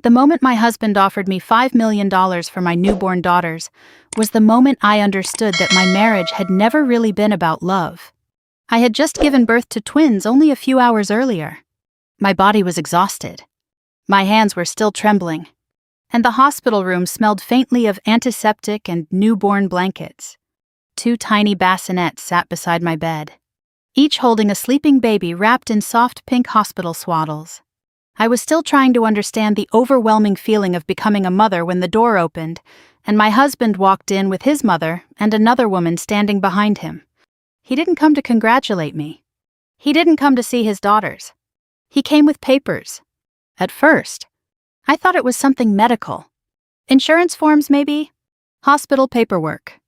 The moment my husband offered me $5 million for my newborn daughters was the moment I understood that my marriage had never really been about love. I had just given birth to twins only a few hours earlier. My body was exhausted. My hands were still trembling, and the hospital room smelled faintly of antiseptic and newborn blankets. 2 tiny bassinets sat beside my bed, each holding a sleeping baby wrapped in soft pink hospital swaddles. I was still trying to understand the overwhelming feeling of becoming a mother when the door opened, and my husband walked in with his mother and another woman standing behind him. He didn't come to congratulate me. He didn't come to see his daughters. He came with papers. At first, I thought it was something medical. Insurance forms, maybe? Hospital paperwork.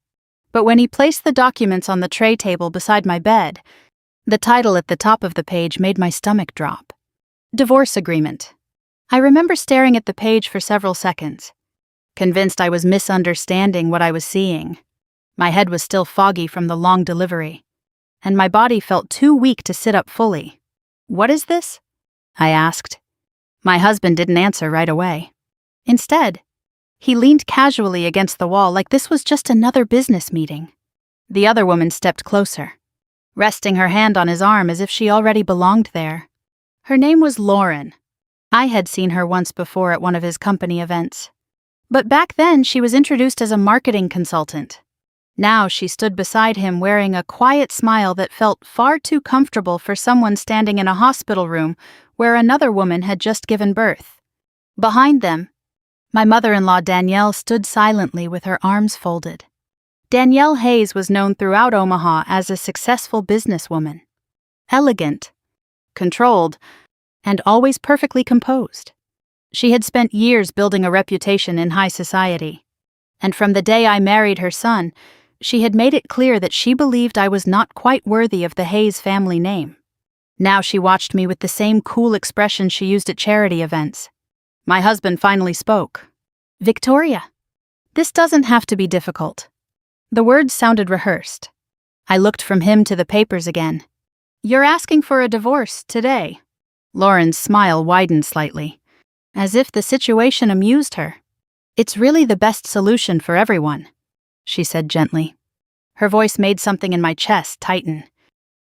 But when he placed the documents on the tray table beside my bed, the title at the top of the page made my stomach drop. Divorce agreement. I remember staring at the page for several seconds, convinced I was misunderstanding what I was seeing. My head was still foggy from the long delivery, and my body felt too weak to sit up fully. "What is this?" I asked. My husband didn't answer right away. Instead, he leaned casually against the wall like this was just another business meeting. The other woman stepped closer, resting her hand on his arm as if she already belonged there. Her name was Lauren. I had seen her once before at one of his company events. But back then, she was introduced as a marketing consultant. Now she stood beside him wearing a quiet smile that felt far too comfortable for someone standing in a hospital room where another woman had just given birth. Behind them, my mother-in-law Danielle stood silently with her arms folded. Danielle Hayes was known throughout Omaha as a successful businesswoman. Elegant, controlled, and always perfectly composed. She had spent years building a reputation in high society, and from the day I married her son, she had made it clear that she believed I was not quite worthy of the Hayes family name. Now she watched me with the same cool expression she used at charity events. My husband finally spoke. "Victoria, this doesn't have to be difficult." The words sounded rehearsed. I looked from him to the papers again. "You're asking for a divorce today." Lauren's smile widened slightly, as if the situation amused her. "It's really the best solution for everyone," she said gently. Her voice made something in my chest tighten.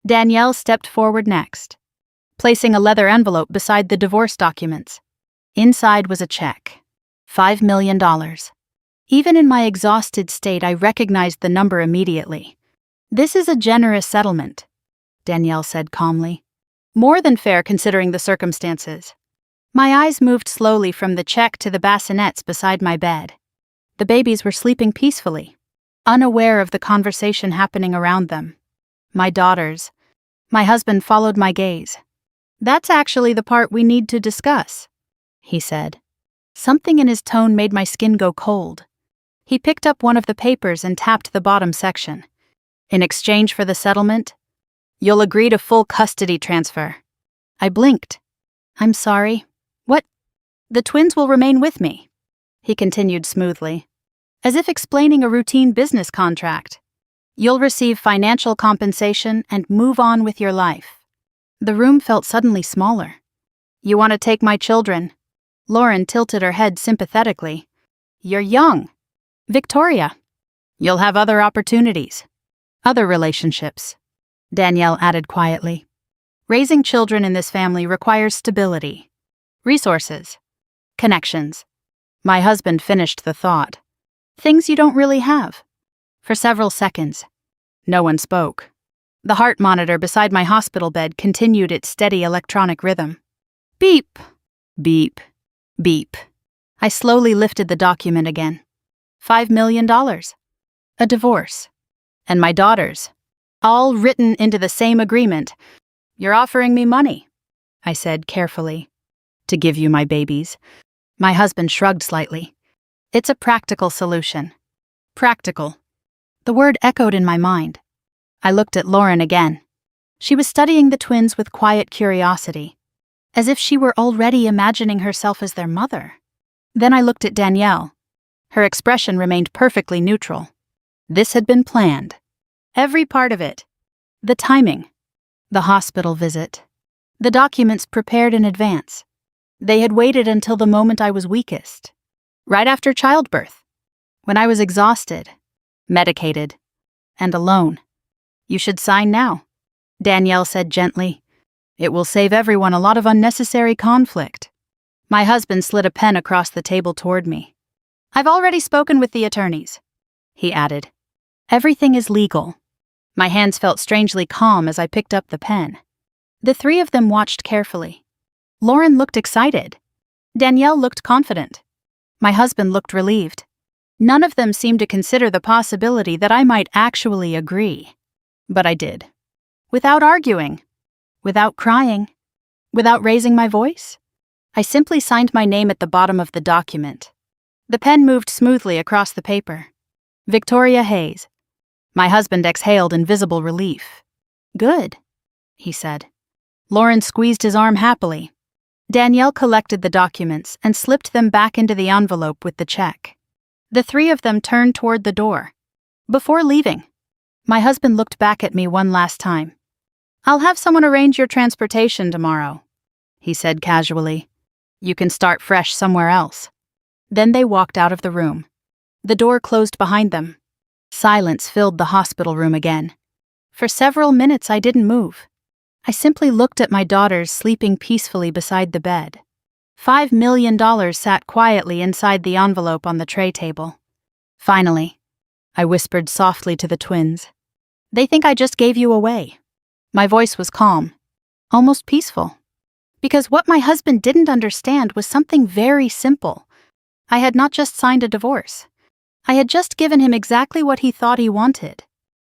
Danielle stepped forward next, placing a leather envelope beside the divorce documents. Inside was a check. $5 million. Even in my exhausted state, I recognized the number immediately. "This is a generous settlement," Danielle said calmly. "More than fair considering the circumstances." My eyes moved slowly from the check to the bassinets beside my bed. The babies were sleeping peacefully, unaware of the conversation happening around them. My daughters. My husband followed my gaze. "That's actually the part we need to discuss," he said. Something in his tone made my skin go cold. He picked up one of the papers and tapped the bottom section. "In exchange for the settlement, you'll agree to full custody transfer." I blinked. "I'm sorry. What?" "The twins will remain with me," he continued smoothly, as if explaining a routine business contract. "You'll receive financial compensation and move on with your life." The room felt suddenly smaller. "You want to take my children?" Lauren tilted her head sympathetically. "You're young. Victoria, you'll have other opportunities, other relationships," Danielle added quietly. "Raising children in this family requires stability, resources, connections." My husband finished the thought. "Things you don't really have." For several seconds, no one spoke. The heart monitor beside my hospital bed continued its steady electronic rhythm. Beep, beep, beep. I slowly lifted the document again. $5 million. A divorce. And my daughters. All written into the same agreement. "You're offering me money," I said carefully. "To give you my babies." My husband shrugged slightly. "It's a practical solution." Practical. The word echoed in my mind. I looked at Lauren again. She was studying the twins with quiet curiosity, as if she were already imagining herself as their mother. Then I looked at Danielle. Her expression remained perfectly neutral. This had been planned. Every part of it. The timing. The hospital visit. The documents prepared in advance. They had waited until the moment I was weakest, right after childbirth, when I was exhausted, medicated, and alone. "You should sign now," Danielle said gently. "It will save everyone a lot of unnecessary conflict." My husband slid a pen across the table toward me. "I've already spoken with the attorneys," he added. "Everything is legal." My hands felt strangely calm as I picked up the pen. The three of them watched carefully. Lauren looked excited. Danielle looked confident. My husband looked relieved. None of them seemed to consider the possibility that I might actually agree. But I did. Without arguing. Without crying. Without raising my voice. I simply signed my name at the bottom of the document. The pen moved smoothly across the paper. Victoria Hayes. My husband exhaled in visible relief. "Good," he said. Lauren squeezed his arm happily. Danielle collected the documents and slipped them back into the envelope with the check. The three of them turned toward the door. Before leaving, my husband looked back at me one last time. "I'll have someone arrange your transportation tomorrow," he said casually. "You can start fresh somewhere else." Then they walked out of the room. The door closed behind them. Silence filled the hospital room again. For several minutes I didn't move. I simply looked at my daughters sleeping peacefully beside the bed. $5 million sat quietly inside the envelope on the tray table. "Finally," I whispered softly to the twins. "They think I just gave you away." My voice was calm, almost peaceful. Because what my husband didn't understand was something very simple. I had not just signed a divorce. I had just given him exactly what he thought he wanted.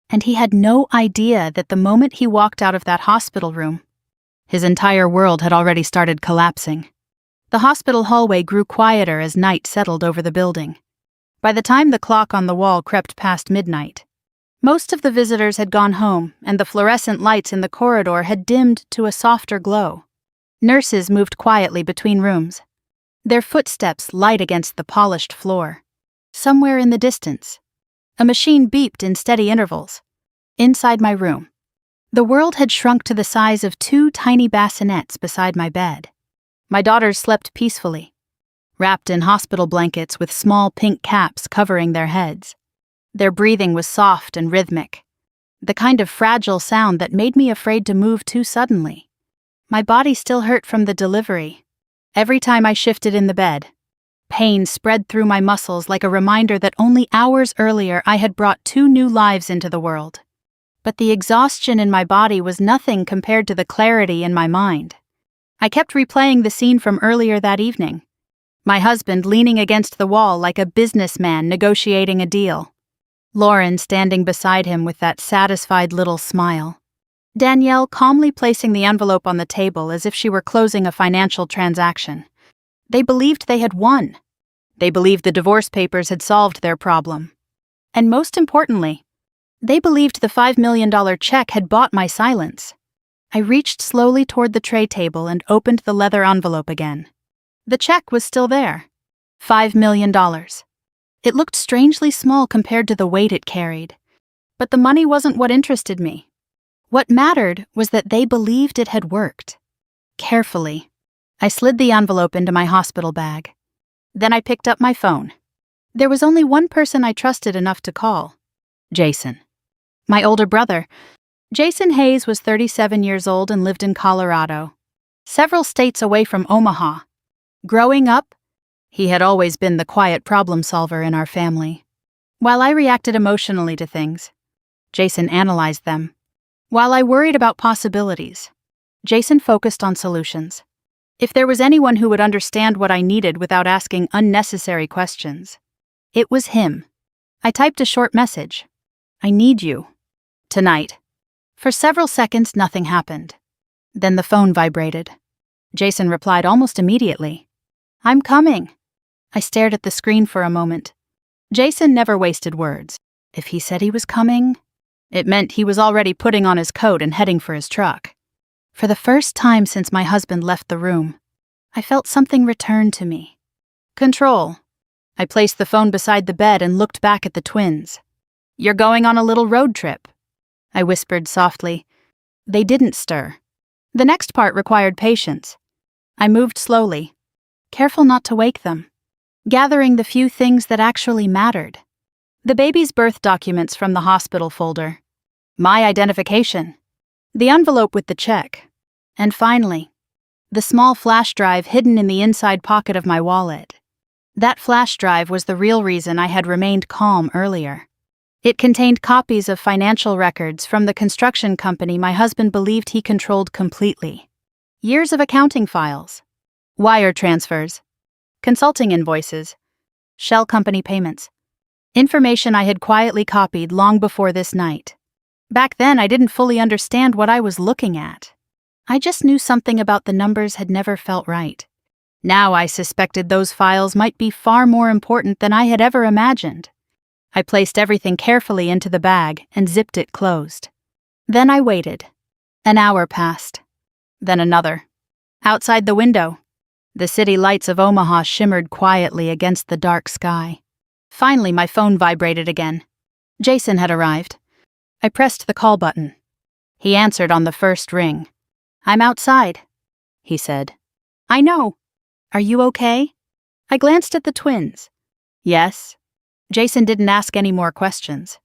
And he had no idea that the moment he walked out of that hospital room, his entire world had already started collapsing. The hospital hallway grew quieter as night settled over the building. By the time the clock on the wall crept past midnight, most of the visitors had gone home and the fluorescent lights in the corridor had dimmed to a softer glow. Nurses moved quietly between rooms, their footsteps light against the polished floor. Somewhere in the distance, a machine beeped in steady intervals. Inside my room, the world had shrunk to the size of two tiny bassinets beside my bed. My daughters slept peacefully, wrapped in hospital blankets with small pink caps covering their heads. Their breathing was soft and rhythmic, the kind of fragile sound that made me afraid to move too suddenly. My body still hurt from the delivery. Every time I shifted in the bed, pain spread through my muscles like a reminder that only hours earlier I had brought two new lives into the world. But the exhaustion in my body was nothing compared to the clarity in my mind. I kept replaying the scene from earlier that evening. My husband leaning against the wall like a businessman negotiating a deal. Lauren standing beside him with that satisfied little smile. Danielle calmly placing the envelope on the table as if she were closing a financial transaction. They believed they had won. They believed the divorce papers had solved their problem. And most importantly, they believed the $5 million check had bought my silence. I reached slowly toward the tray table and opened the leather envelope again. The check was still there. $5 million. It looked strangely small compared to the weight it carried. But the money wasn't what interested me. What mattered was that they believed it had worked. Carefully, I slid the envelope into my hospital bag. Then I picked up my phone. There was only one person I trusted enough to call. Jason. My older brother. Jason Hayes was 37 years old and lived in Colorado, several states away from Omaha. Growing up, he had always been the quiet problem solver in our family. While I reacted emotionally to things, Jason analyzed them. While I worried about possibilities, Jason focused on solutions. If there was anyone who would understand what I needed without asking unnecessary questions, it was him. I typed a short message. "I need you. Tonight." For several seconds, nothing happened. Then the phone vibrated. Jason replied almost immediately. "I'm coming." I stared at the screen for a moment. Jason never wasted words. If he said he was coming, it meant he was already putting on his coat and heading for his truck. For the first time since my husband left the room, I felt something return to me. Control. I placed the phone beside the bed and looked back at the twins. "You're going on a little road trip," I whispered softly. They didn't stir. The next part required patience. I moved slowly, careful not to wake them, gathering the few things that actually mattered. The baby's birth documents from the hospital folder, my identification, the envelope with the check, and finally, the small flash drive hidden in the inside pocket of my wallet. That flash drive was the real reason I had remained calm earlier. It contained copies of financial records from the construction company my husband believed he controlled completely. Years of accounting files, wire transfers, consulting invoices, shell company payments. Information I had quietly copied long before this night. Back then, I didn't fully understand what I was looking at. I just knew something about the numbers had never felt right. Now I suspected those files might be far more important than I had ever imagined. I placed everything carefully into the bag and zipped it closed. Then I waited. An hour passed. Then another. Outside the window, the city lights of Omaha shimmered quietly against the dark sky. Finally, my phone vibrated again. Jason had arrived. I pressed the call button. He answered on the first ring. "I'm outside," he said. "I know. Are you okay?" I glanced at the twins. "Yes." Jason didn't ask any more questions.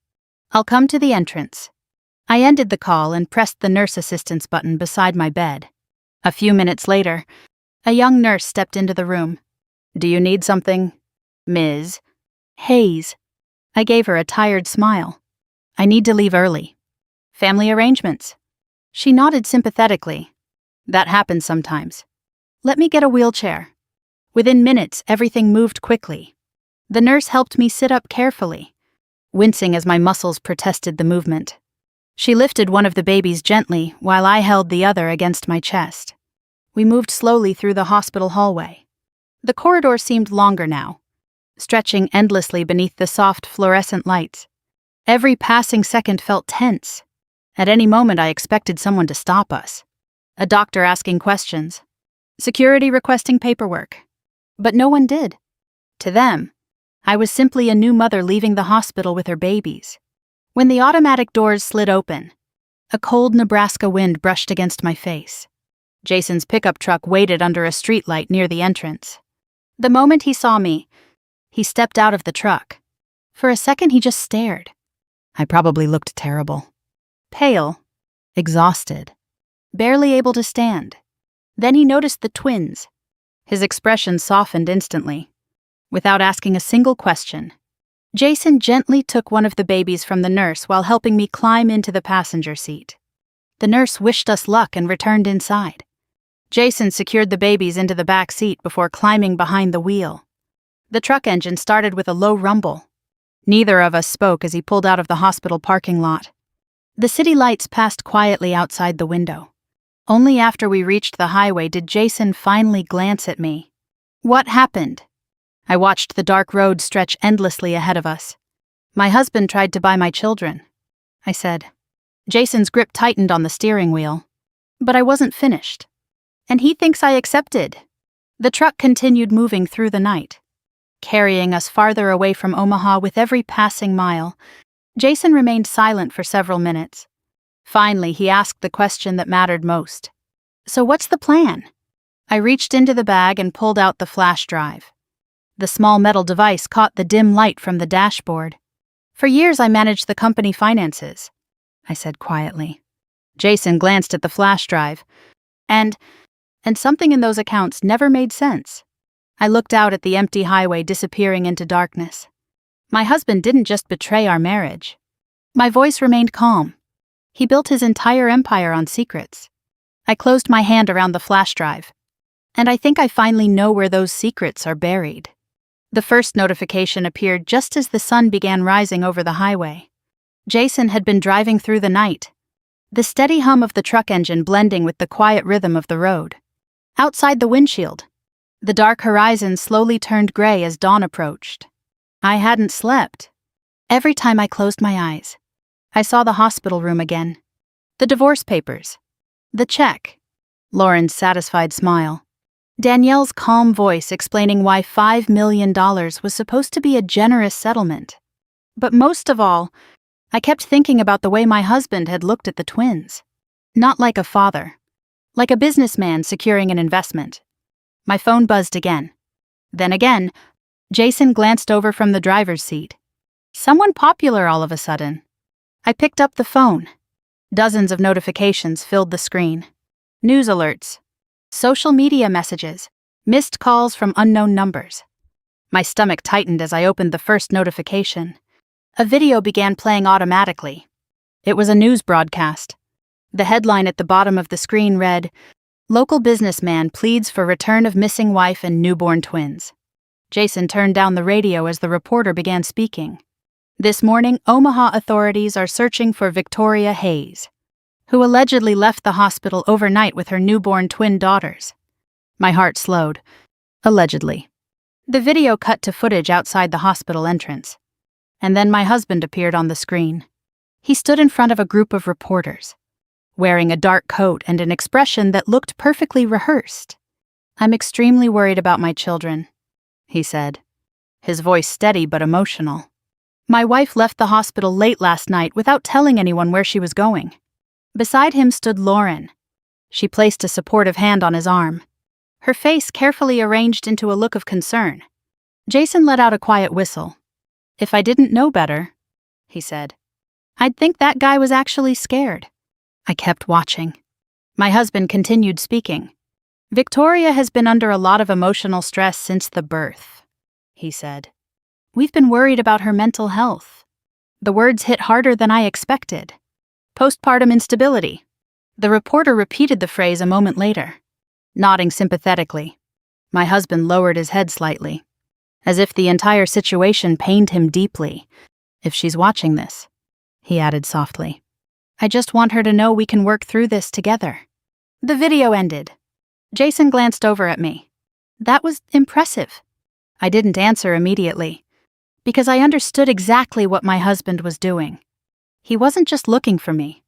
"I'll come to the entrance." I ended the call and pressed the nurse assistance button beside my bed. A few minutes later, a young nurse stepped into the room. "Do you need something, Ms. Hayes?" I gave her a tired smile. "I need to leave early. Family arrangements." She nodded sympathetically. "That happens sometimes. Let me get a wheelchair." Within minutes, everything moved quickly. The nurse helped me sit up carefully, wincing as my muscles protested the movement. She lifted one of the babies gently while I held the other against my chest. We moved slowly through the hospital hallway. The corridor seemed longer now, stretching endlessly beneath the soft fluorescent lights. Every passing second felt tense. At any moment, I expected someone to stop us. A doctor asking questions. Security requesting paperwork. But no one did. To them, I was simply a new mother leaving the hospital with her babies. When the automatic doors slid open, a cold Nebraska wind brushed against my face. Jason's pickup truck waited under a streetlight near the entrance. The moment he saw me, he stepped out of the truck. For a second, he just stared. I probably looked terrible. Pale, exhausted, barely able to stand. Then he noticed the twins. His expression softened instantly. Without asking a single question, Jason gently took one of the babies from the nurse while helping me climb into the passenger seat. The nurse wished us luck and returned inside. Jason secured the babies into the back seat before climbing behind the wheel. The truck engine started with a low rumble. Neither of us spoke as he pulled out of the hospital parking lot. The city lights passed quietly outside the window. Only after we reached the highway did Jason finally glance at me. "What happened?" I watched the dark road stretch endlessly ahead of us. "My husband tried to buy my children," I said. Jason's grip tightened on the steering wheel. But I wasn't finished. "And he thinks I accepted." The truck continued moving through the night, carrying us farther away from Omaha with every passing mile. Jason remained silent for several minutes. Finally, he asked the question that mattered most. "So what's the plan?" I reached into the bag and pulled out the flash drive. The small metal device caught the dim light from the dashboard. "For years I managed the company finances," I said quietly. Jason glanced at the flash drive, and something in those accounts never made sense. I looked out at the empty highway disappearing into darkness. My husband didn't just betray our marriage. My voice remained calm. He built his entire empire on secrets. I closed my hand around the flash drive, and I think I finally know where those secrets are buried. The first notification appeared just as the sun began rising over the highway. Jason had been driving through the night, the steady hum of the truck engine blending with the quiet rhythm of the road. Outside the windshield, the dark horizon slowly turned gray as dawn approached. I hadn't slept. Every time I closed my eyes, I saw the hospital room again. The divorce papers. The check. Lauren's satisfied smile. Danielle's calm voice explaining why $5 million was supposed to be a generous settlement. But most of all, I kept thinking about the way my husband had looked at the twins. Not like a father. Like a businessman securing an investment. My phone buzzed again. Then again, Jason glanced over from the driver's seat. Someone popular all of a sudden. I picked up the phone. Dozens of notifications filled the screen. News alerts, social media messages, missed calls from unknown numbers. My stomach tightened as I opened the first notification. A video began playing automatically. It was a news broadcast. The headline at the bottom of the screen read, "Local businessman pleads for return of missing wife and newborn twins." Jason turned down the radio as the reporter began speaking. This morning, Omaha authorities are searching for Victoria Hayes, who allegedly left the hospital overnight with her newborn twin daughters. My heart slowed. Allegedly. The video cut to footage outside the hospital entrance. And then my husband appeared on the screen. He stood in front of a group of reporters, wearing a dark coat and an expression that looked perfectly rehearsed. "I'm extremely worried about my children," he said, his voice steady but emotional. "My wife left the hospital late last night without telling anyone where she was going." Beside him stood Lauren. She placed a supportive hand on his arm, her face carefully arranged into a look of concern. Jason let out a quiet whistle. "If I didn't know better," he said, "I'd think that guy was actually scared." I kept watching. My husband continued speaking. "Victoria has been under a lot of emotional stress since the birth," he said. "We've been worried about her mental health." The words hit harder than I expected. "Postpartum instability." The reporter repeated the phrase a moment later, nodding sympathetically. My husband lowered his head slightly, as if the entire situation pained him deeply. "If she's watching this," he added softly, "I just want her to know we can work through this together." The video ended. Jason glanced over at me. "That was impressive." I didn't answer immediately, because I understood exactly what my husband was doing. He wasn't just looking for me.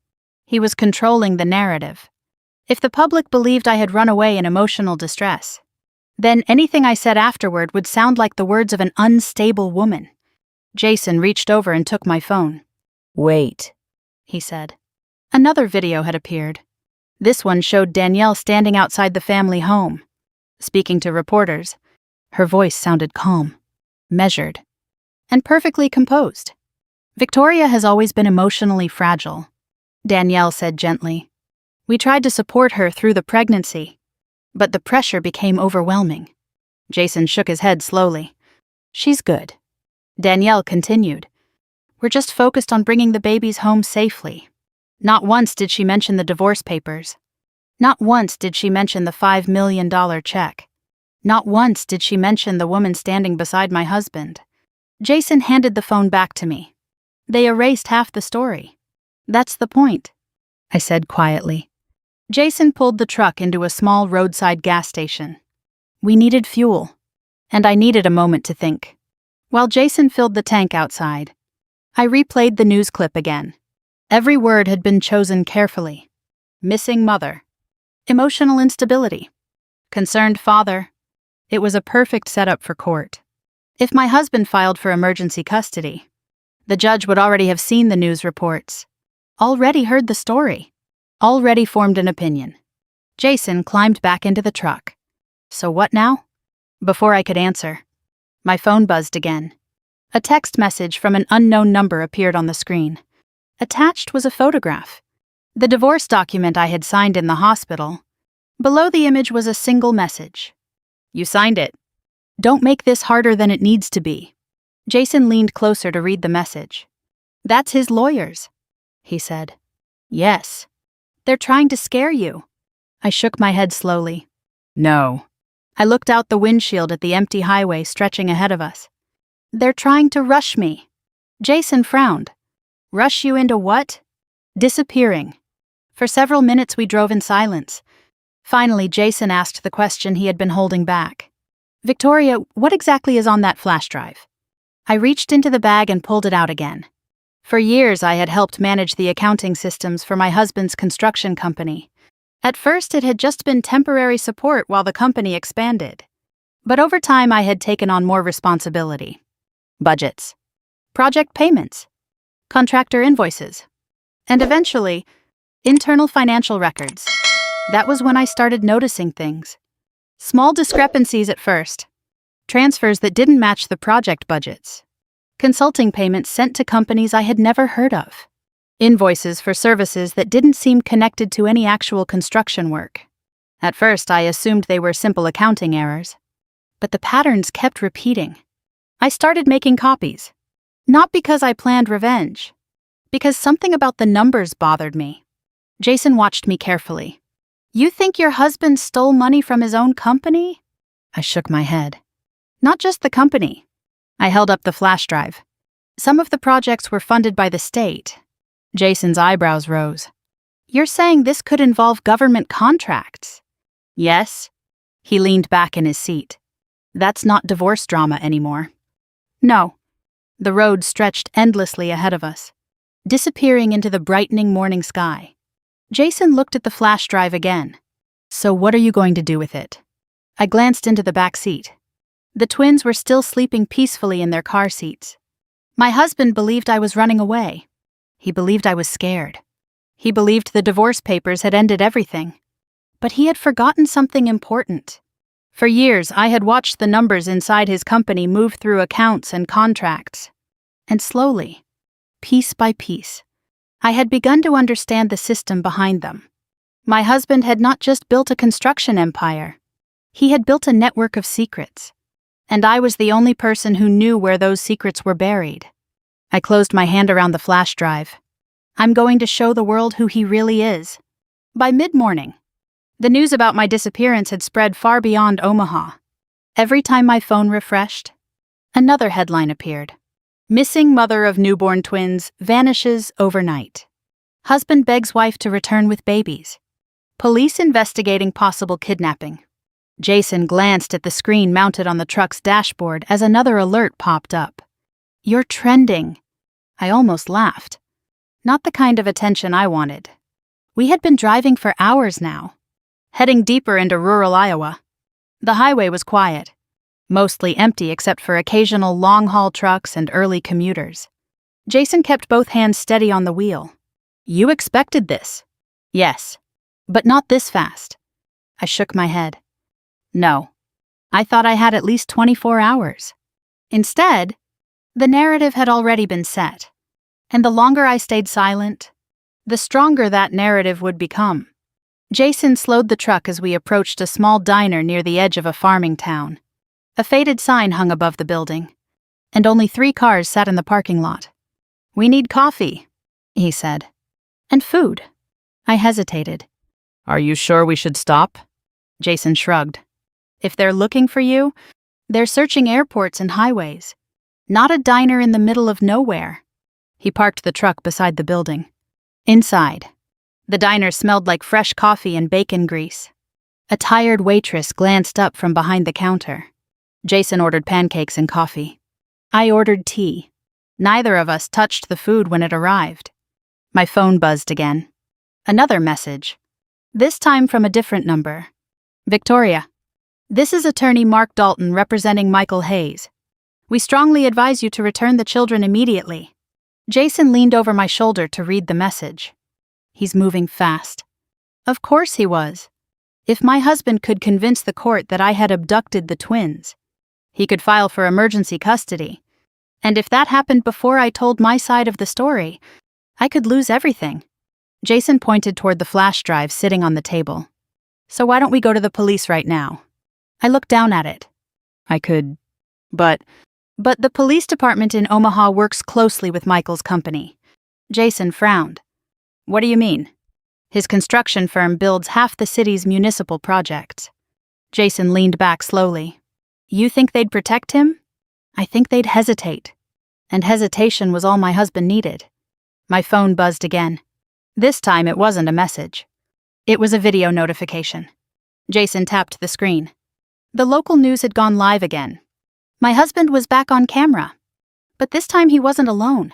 He was controlling the narrative. If the public believed I had run away in emotional distress, then anything I said afterward would sound like the words of an unstable woman. Jason reached over and took my phone. "Wait," he said. Another video had appeared. This one showed Danielle standing outside the family home, speaking to reporters. Her voice sounded calm, measured, and perfectly composed. "Victoria has always been emotionally fragile," Danielle said gently. "We tried to support her through the pregnancy, but the pressure became overwhelming." Jason shook his head slowly. "She's good," Danielle continued. "We're just focused on bringing the babies home safely." Not once did she mention the divorce papers. Not once did she mention the $5 million check. Not once did she mention the woman standing beside my husband. Jason handed the phone back to me. "They erased half the story." "That's the point," I said quietly. Jason pulled the truck into a small roadside gas station. We needed fuel, and I needed a moment to think. While Jason filled the tank outside, I replayed the news clip again. Every word had been chosen carefully. Missing mother. Emotional instability. Concerned father. It was a perfect setup for court. If my husband filed for emergency custody, the judge would already have seen the news reports, already heard the story, already formed an opinion. Jason climbed back into the truck. "So what now?" Before I could answer, my phone buzzed again. A text message from an unknown number appeared on the screen. Attached was a photograph, the divorce document I had signed in the hospital. Below the image was a single message. "You signed it. Don't make this harder than it needs to be." Jason leaned closer to read the message. "That's his lawyers," he said. "Yes. They're trying to scare you." I shook my head slowly. "No." I looked out the windshield at the empty highway stretching ahead of us. "They're trying to rush me." Jason frowned. "Rush you into what?" "Disappearing." For several minutes we drove in silence. Finally, Jason asked the question he had been holding back. "Victoria, what exactly is on that flash drive?" I reached into the bag and pulled it out again. For years, I had helped manage the accounting systems for my husband's construction company. At first, it had just been temporary support while the company expanded. But over time, I had taken on more responsibility. Budgets, project payments, contractor invoices, and eventually, internal financial records. That was when I started noticing things. Small discrepancies at first. Transfers that didn't match the project budgets. Consulting payments sent to companies I had never heard of. Invoices for services that didn't seem connected to any actual construction work. At first, I assumed they were simple accounting errors. But the patterns kept repeating. I started making copies. Not because I planned revenge. Because something about the numbers bothered me. Jason watched me carefully. "You think your husband stole money from his own company?" I shook my head. "Not just the company." I held up the flash drive. "Some of the projects were funded by the state." Jason's eyebrows rose. "You're saying this could involve government contracts?" "Yes." He leaned back in his seat. "That's not divorce drama anymore." "No." The road stretched endlessly ahead of us, disappearing into the brightening morning sky. Jason looked at the flash drive again. "So what are you going to do with it?" I glanced into the back seat. The twins were still sleeping peacefully in their car seats. My husband believed I was running away. He believed I was scared. He believed the divorce papers had ended everything. But he had forgotten something important. For years, I had watched the numbers inside his company move through accounts and contracts. And slowly, piece by piece, I had begun to understand the system behind them. My husband had not just built a construction empire. He had built a network of secrets. And I was the only person who knew where those secrets were buried. I closed my hand around the flash drive. I'm going to show the world who he really is. By mid-morning, the news about my disappearance had spread far beyond Omaha. Every time my phone refreshed, another headline appeared. "Missing mother of newborn twins vanishes overnight. Husband begs wife to return with babies. Police investigating possible kidnapping." Jason glanced at the screen mounted on the truck's dashboard as another alert popped up. "You're trending." I almost laughed. Not the kind of attention I wanted. We had been driving for hours now, heading deeper into rural Iowa. The highway was quiet, mostly empty except for occasional long-haul trucks and early commuters. Jason kept both hands steady on the wheel. "You expected this?" "Yes, but not this fast." I shook my head. "No. I thought I had at least 24 hours. Instead, the narrative had already been set. And the longer I stayed silent, the stronger that narrative would become. Jason slowed the truck as we approached a small diner near the edge of a farming town. A faded sign hung above the building, and only 3 cars sat in the parking lot. "We need coffee," he said. "And food." I hesitated. "Are you sure we should stop?" Jason shrugged. "If they're looking for you, they're searching airports and highways, not a diner in the middle of nowhere." He parked the truck beside the building. Inside, the diner smelled like fresh coffee and bacon grease. A tired waitress glanced up from behind the counter. Jason ordered pancakes and coffee. I ordered tea. Neither of us touched the food when it arrived. My phone buzzed again. Another message. This time from a different number. "Victoria. This is attorney Mark Dalton representing Michael Hayes. We strongly advise you to return the children immediately." Jason leaned over my shoulder to read the message. He's moving fast. Of course he was. If my husband could convince the court that I had abducted the twins, he could file for emergency custody. And if that happened before I told my side of the story, I could lose everything. Jason pointed toward the flash drive sitting on the table. "So why don't we go to the police right now?" I looked down at it. I could, but the police department in Omaha works closely with Michael's company. Jason frowned. "What do you mean?" "His construction firm builds half the city's municipal projects." Jason leaned back slowly. "You think they'd protect him?" "I think they'd hesitate." And hesitation was all my husband needed. My phone buzzed again. This time it wasn't a message. It was a video notification. Jason tapped the screen. The local news had gone live again. My husband was back on camera. But this time he wasn't alone.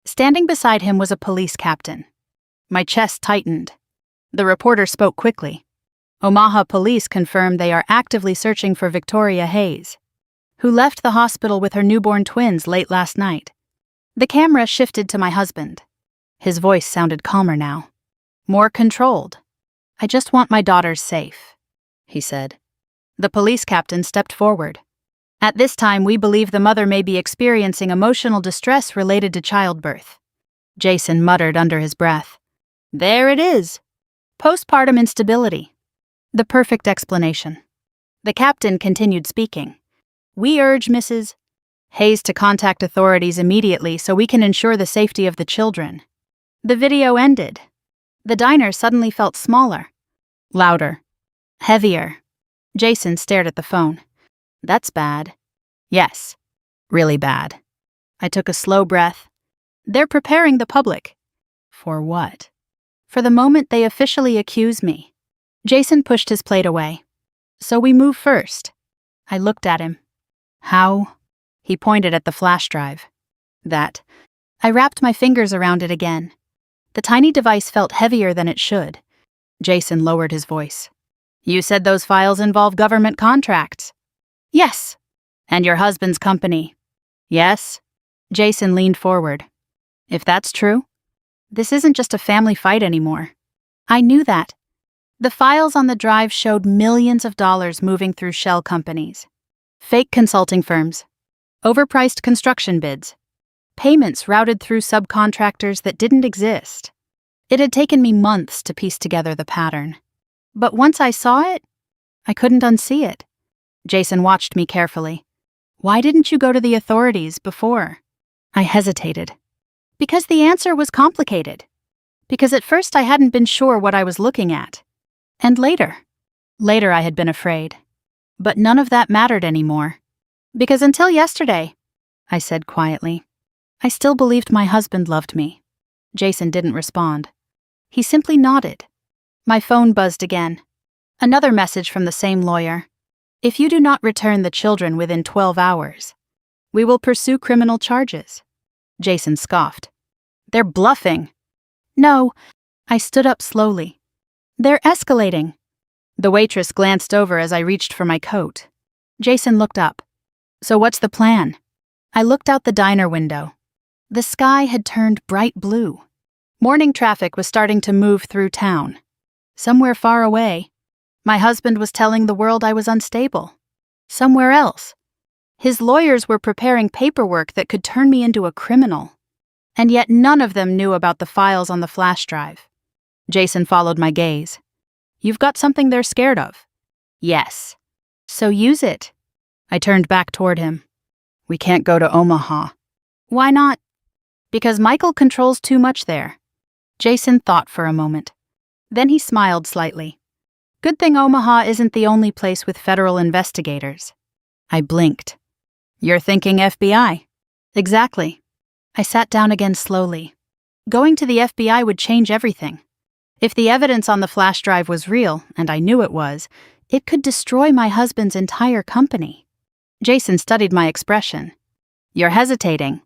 Standing beside him was a police captain. My chest tightened. The reporter spoke quickly. Omaha police confirmed they are actively searching for Victoria Hayes, who left the hospital with her newborn twins late last night. The camera shifted to my husband. His voice sounded calmer now. More controlled. "I just want my daughters safe," he said. The police captain stepped forward. At this time, we believe the mother may be experiencing emotional distress related to childbirth. Jason muttered under his breath. There it is. Postpartum instability. The perfect explanation. The captain continued speaking. We urge Mrs. Hayes to contact authorities immediately so we can ensure the safety of the children. The video ended. The diner suddenly felt smaller, louder, heavier. Jason stared at the phone. That's bad. Yes, really bad. I took a slow breath. They're preparing the public. For what? For the moment they officially accuse me. Jason pushed his plate away. So we move first. I looked at him. How? He pointed at the flash drive. That. I wrapped my fingers around it again. The tiny device felt heavier than it should. Jason lowered his voice. You said those files involve government contracts. Yes. And your husband's company. Yes. Jason leaned forward. If that's true, this isn't just a family fight anymore. I knew that. The files on the drive showed millions of dollars moving through shell companies, fake consulting firms, overpriced construction bids, payments routed through subcontractors that didn't exist. It had taken me months to piece together the pattern. But once I saw it, I couldn't unsee it. Jason watched me carefully. Why didn't you go to the authorities before? I hesitated. Because the answer was complicated. Because at first I hadn't been sure what I was looking at. And later I had been afraid. But none of that mattered anymore. Because until yesterday, I said quietly, I still believed my husband loved me. Jason didn't respond. He simply nodded. My phone buzzed again. Another message from the same lawyer. If you do not return the children within 12 hours, we will pursue criminal charges. Jason scoffed. They're bluffing. No. I stood up slowly. They're escalating. The waitress glanced over as I reached for my coat. Jason looked up. So what's the plan? I looked out the diner window. The sky had turned bright blue. Morning traffic was starting to move through town. Somewhere far away, my husband was telling the world I was unstable. Somewhere else, his lawyers were preparing paperwork that could turn me into a criminal. And yet none of them knew about the files on the flash drive. Jason followed my gaze. You've got something they're scared of. Yes. So use it. I turned back toward him. We can't go to Omaha. Why not? Because Michael controls too much there. Jason thought for a moment. Then he smiled slightly. Good thing Omaha isn't the only place with federal investigators. I blinked. You're thinking FBI? Exactly. I sat down again slowly. Going to the FBI would change everything. If the evidence on the flash drive was real, and I knew it was, it could destroy my husband's entire company. Jason studied my expression. You're hesitating.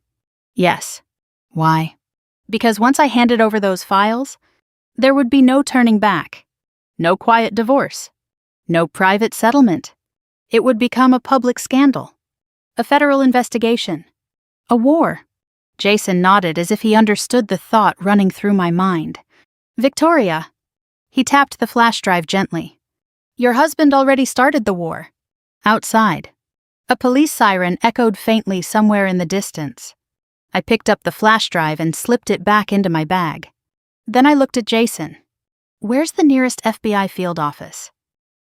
Yes. Why? Because once I handed over those files, there would be no turning back. No quiet divorce. No private settlement. It would become a public scandal. A federal investigation. A war. Jason nodded as if he understood the thought running through my mind. Victoria. He tapped the flash drive gently. Your husband already started the war. Outside. A police siren echoed faintly somewhere in the distance. I picked up the flash drive and slipped it back into my bag. Then I looked at Jason. Where's the nearest FBI field office?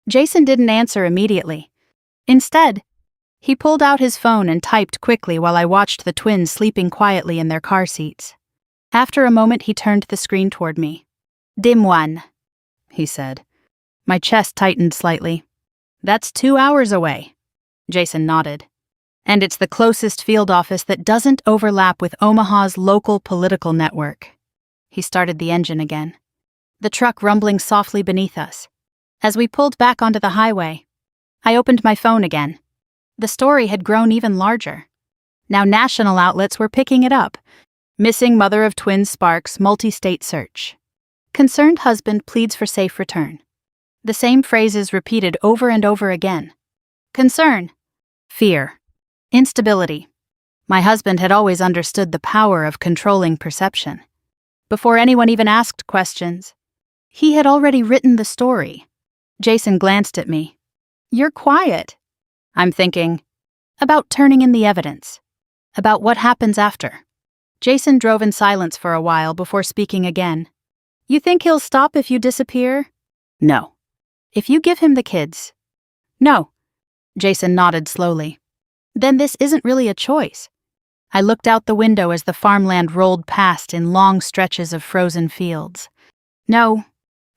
Jason didn't answer immediately. Instead, he pulled out his phone and typed quickly while I watched the twins sleeping quietly in their car seats. After a moment, he turned the screen toward me. Des Moines, he said. My chest tightened slightly. That's 2 hours away. Jason nodded. And it's the closest field office that doesn't overlap with Omaha's local political network. He started the engine again. The truck rumbling softly beneath us. As we pulled back onto the highway, I opened my phone again. The story had grown even larger. Now national outlets were picking it up. Missing mother of twins sparks multi-state search. Concerned husband pleads for safe return. The same phrases repeated over and over again. Concern. Fear. Instability. My husband had always understood the power of controlling perception. Before anyone even asked questions, he had already written the story. Jason glanced at me. You're quiet. I'm thinking. About turning in the evidence. About what happens after. Jason drove in silence for a while before speaking again. You think he'll stop if you disappear? No. If you give him the kids? No. Jason nodded slowly. Then this isn't really a choice. I looked out the window as the farmland rolled past in long stretches of frozen fields. No,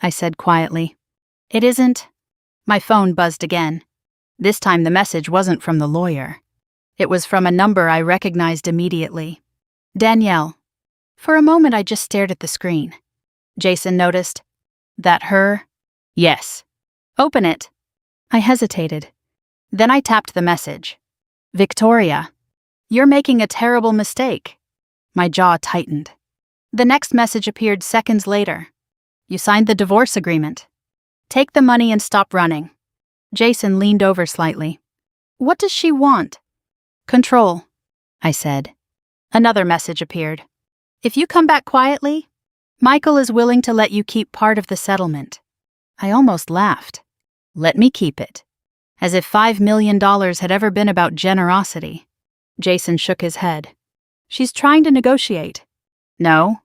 I said quietly. It isn't. My phone buzzed again. This time the message wasn't from the lawyer. It was from a number I recognized immediately. Danielle. For a moment I just stared at the screen. Jason noticed. That her? Yes. Open it. I hesitated. Then I tapped the message. Victoria. You're making a terrible mistake. My jaw tightened. The next message appeared seconds later. You signed the divorce agreement. Take the money and stop running. Jason leaned over slightly. What does she want? Control, I said. Another message appeared. If you come back quietly, Michael is willing to let you keep part of the settlement. I almost laughed. Let me keep it. As if $5 million had ever been about generosity. Jason shook his head. She's trying to negotiate. No.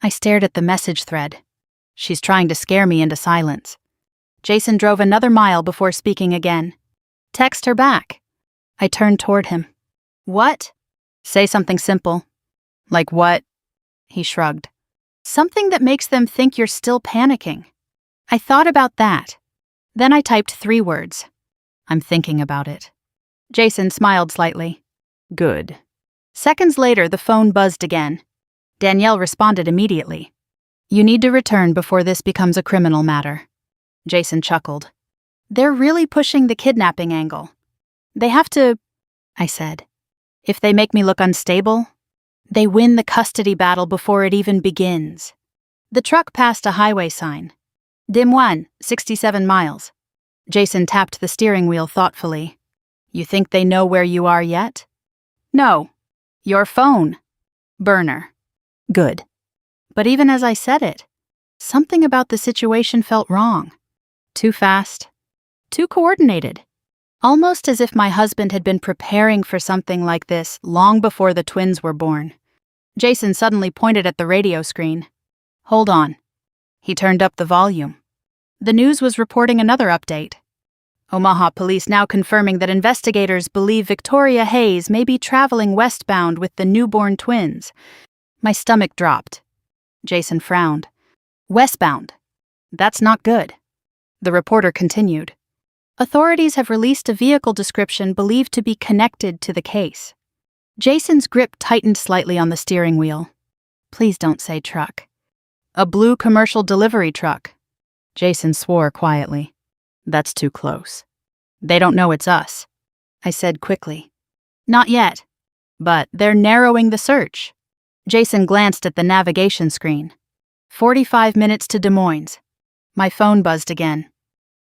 I stared at the message thread. She's trying to scare me into silence. Jason drove another mile before speaking again. Text her back. I turned toward him. What? Say something simple. Like what? He shrugged. Something that makes them think you're still panicking. I thought about that. Then I typed 3 words. I'm thinking about it. Jason smiled slightly. Good. Seconds later, the phone buzzed again. Danielle responded immediately. You need to return before this becomes a criminal matter. Jason chuckled. They're really pushing the kidnapping angle. They have to, I said. If they make me look unstable, they win the custody battle before it even begins. The truck passed a highway sign. Dim 1, 67 miles. Jason tapped the steering wheel thoughtfully. You think they know where you are yet? No. Your phone. Burner. Good. But even as I said it, something about the situation felt wrong. Too fast. Too coordinated. Almost as if my husband had been preparing for something like this long before the twins were born. Jason suddenly pointed at the radio screen. Hold on. He turned up the volume. The news was reporting another update. Omaha police now confirming that investigators believe Victoria Hayes may be traveling westbound with the newborn twins. My stomach dropped. Jason frowned. Westbound. That's not good. The reporter continued. Authorities have released a vehicle description believed to be connected to the case. Jason's grip tightened slightly on the steering wheel. Please don't say truck. A blue commercial delivery truck. Jason swore quietly. That's too close. They don't know it's us. I said quickly. Not yet. But they're narrowing the search. Jason glanced at the navigation screen. 45 minutes to Des Moines. My phone buzzed again.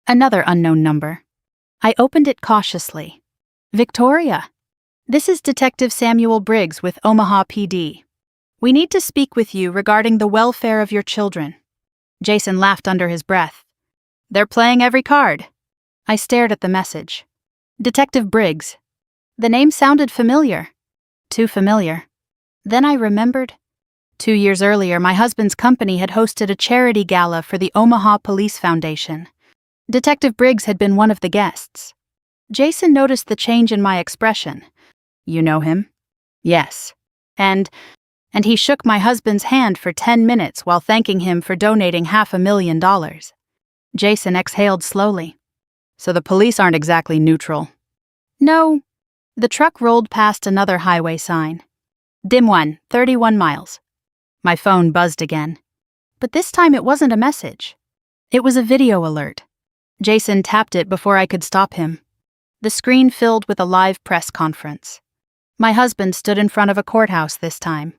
Another unknown number. I opened it cautiously. Victoria. This is Detective Samuel Briggs with Omaha PD. We need to speak with you regarding the welfare of your children. Jason laughed under his breath. They're playing every card. I stared at the message. Detective Briggs. The name sounded familiar. Too familiar. Then I remembered. 2 years earlier, my husband's company had hosted a charity gala for the Omaha Police Foundation. Detective Briggs had been one of the guests. Jason noticed the change in my expression. You know him? Yes. And he shook my husband's hand for 10 minutes while thanking him for donating $500,000. Jason exhaled slowly. So the police aren't exactly neutral. No. The truck rolled past another highway sign. Dim 1, 31 miles. My phone buzzed again. But this time it wasn't a message. It was a video alert. Jason tapped it before I could stop him. The screen filled with a live press conference. My husband stood in front of a courthouse this time.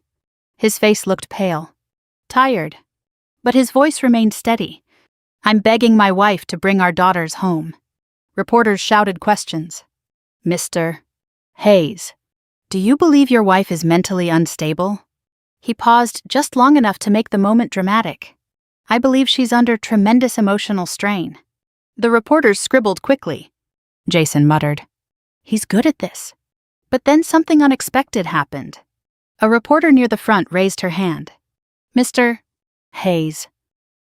His face looked pale. Tired. But his voice remained steady. I'm begging my wife to bring our daughters home. Reporters shouted questions. Mr. Hayes, do you believe your wife is mentally unstable? He paused just long enough to make the moment dramatic. I believe she's under tremendous emotional strain. The reporters scribbled quickly. Jason muttered. He's good at this. But then something unexpected happened. A reporter near the front raised her hand. Mr. Hayes,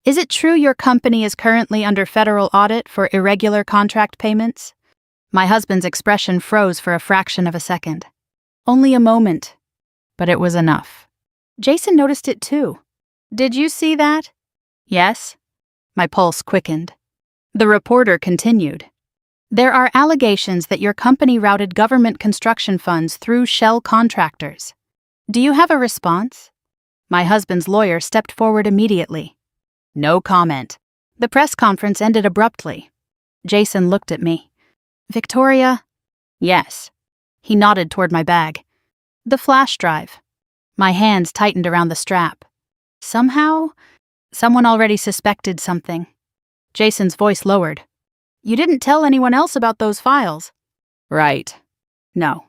is it true your company is currently under federal audit for irregular contract payments? My husband's expression froze for a fraction of a second. Only a moment, but it was enough. Jason noticed it too. Did you see that? Yes. My pulse quickened. The reporter continued. There are allegations that your company routed government construction funds through shell contractors. Do you have a response? My husband's lawyer stepped forward immediately. No comment. The press conference ended abruptly. Jason looked at me. Victoria? Yes. He nodded toward my bag. The flash drive. My hands tightened around the strap. Somehow, someone already suspected something. Jason's voice lowered. You didn't tell anyone else about those files? Right. No.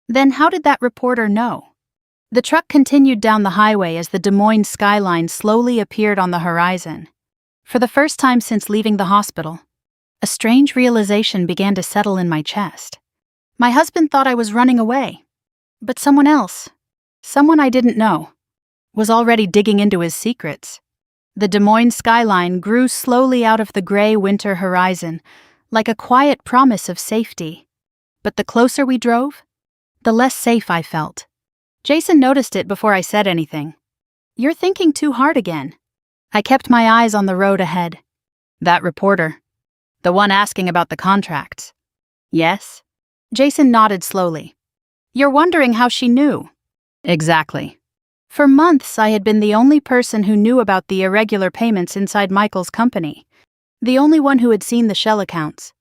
Then how did that reporter know? The truck continued down the highway as the Des Moines skyline slowly appeared on the horizon. For the first time since leaving the hospital, a strange realization began to settle in my chest. My husband thought I was running away, but someone else, someone I didn't know, was already digging into his secrets. The Des Moines skyline grew slowly out of the gray winter horizon, like a quiet promise of safety. But the closer we drove, the less safe I felt. Jason noticed it before I said anything. You're thinking too hard again. I kept my eyes on the road ahead. That reporter, the one asking about the contracts. Yes? Jason nodded slowly. You're wondering how she knew. Exactly. For months, I had been the only person who knew about the irregular payments inside Michael's company. The only one who had seen the shell accounts.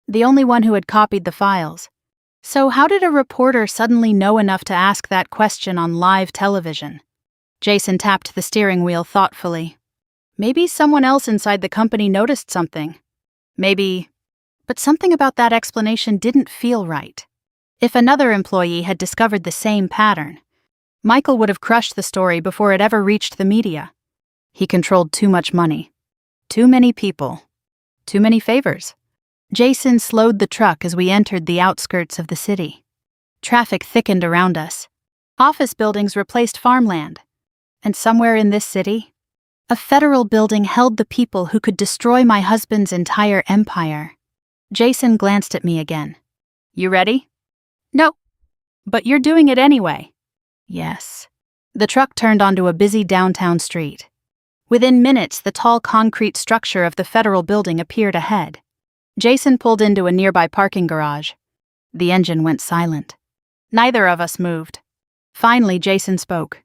The only one who had copied the files. So how did a reporter suddenly know enough to ask that question on live television? Jason tapped the steering wheel thoughtfully. Maybe someone else inside the company noticed something. Maybe. But something about that explanation didn't feel right. If another employee had discovered the same pattern, Michael would have crushed the story before it ever reached the media. He controlled too much money. Too many people. Too many favors. Jason slowed the truck as we entered the outskirts of the city. Traffic thickened around us. Office buildings replaced farmland. And somewhere in this city, a federal building held the people who could destroy my husband's entire empire. Jason glanced at me again. You ready? No. But you're doing it anyway. Yes. The truck turned onto a busy downtown street. Within minutes, the tall concrete structure of the federal building appeared ahead. Jason pulled into a nearby parking garage. The engine went silent. Neither of us moved. Finally, Jason spoke.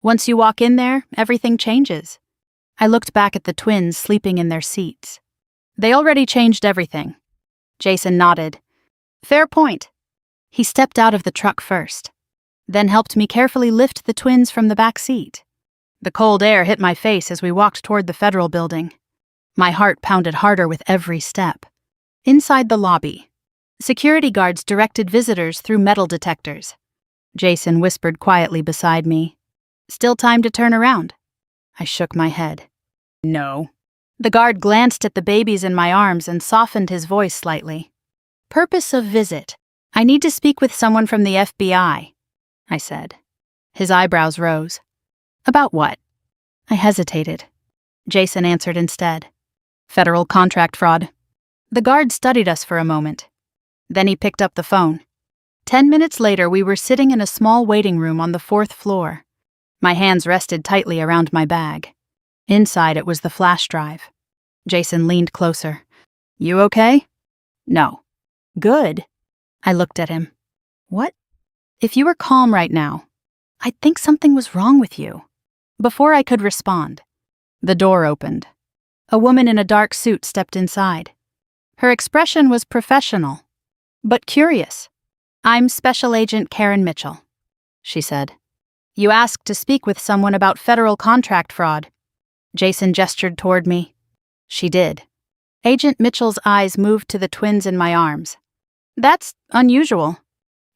Once you walk in there, everything changes. I looked back at the twins sleeping in their seats. They already changed everything. Jason nodded. Fair point. He stepped out of the truck first, then helped me carefully lift the twins from the back seat. The cold air hit my face as we walked toward the federal building. My heart pounded harder with every step. Inside the lobby, security guards directed visitors through metal detectors. Jason whispered quietly beside me. Still time to turn around. I shook my head. No. The guard glanced at the babies in my arms and softened his voice slightly. Purpose of visit. I need to speak with someone from the FBI, I said. His eyebrows rose. About what? I hesitated. Jason answered instead. Federal contract fraud. The guard studied us for a moment. Then he picked up the phone. 10 minutes later, we were sitting in a small waiting room on the 4th floor. My hands rested tightly around my bag. Inside it was the flash drive. Jason leaned closer. You okay? No. Good. I looked at him. What? If you were calm right now, I'd think something was wrong with you. Before I could respond, the door opened. A woman in a dark suit stepped inside. Her expression was professional, but curious. I'm Special Agent Karen Mitchell, she said. You asked to speak with someone about federal contract fraud. Jason gestured toward me. She did. Agent Mitchell's eyes moved to the twins in my arms. That's unusual.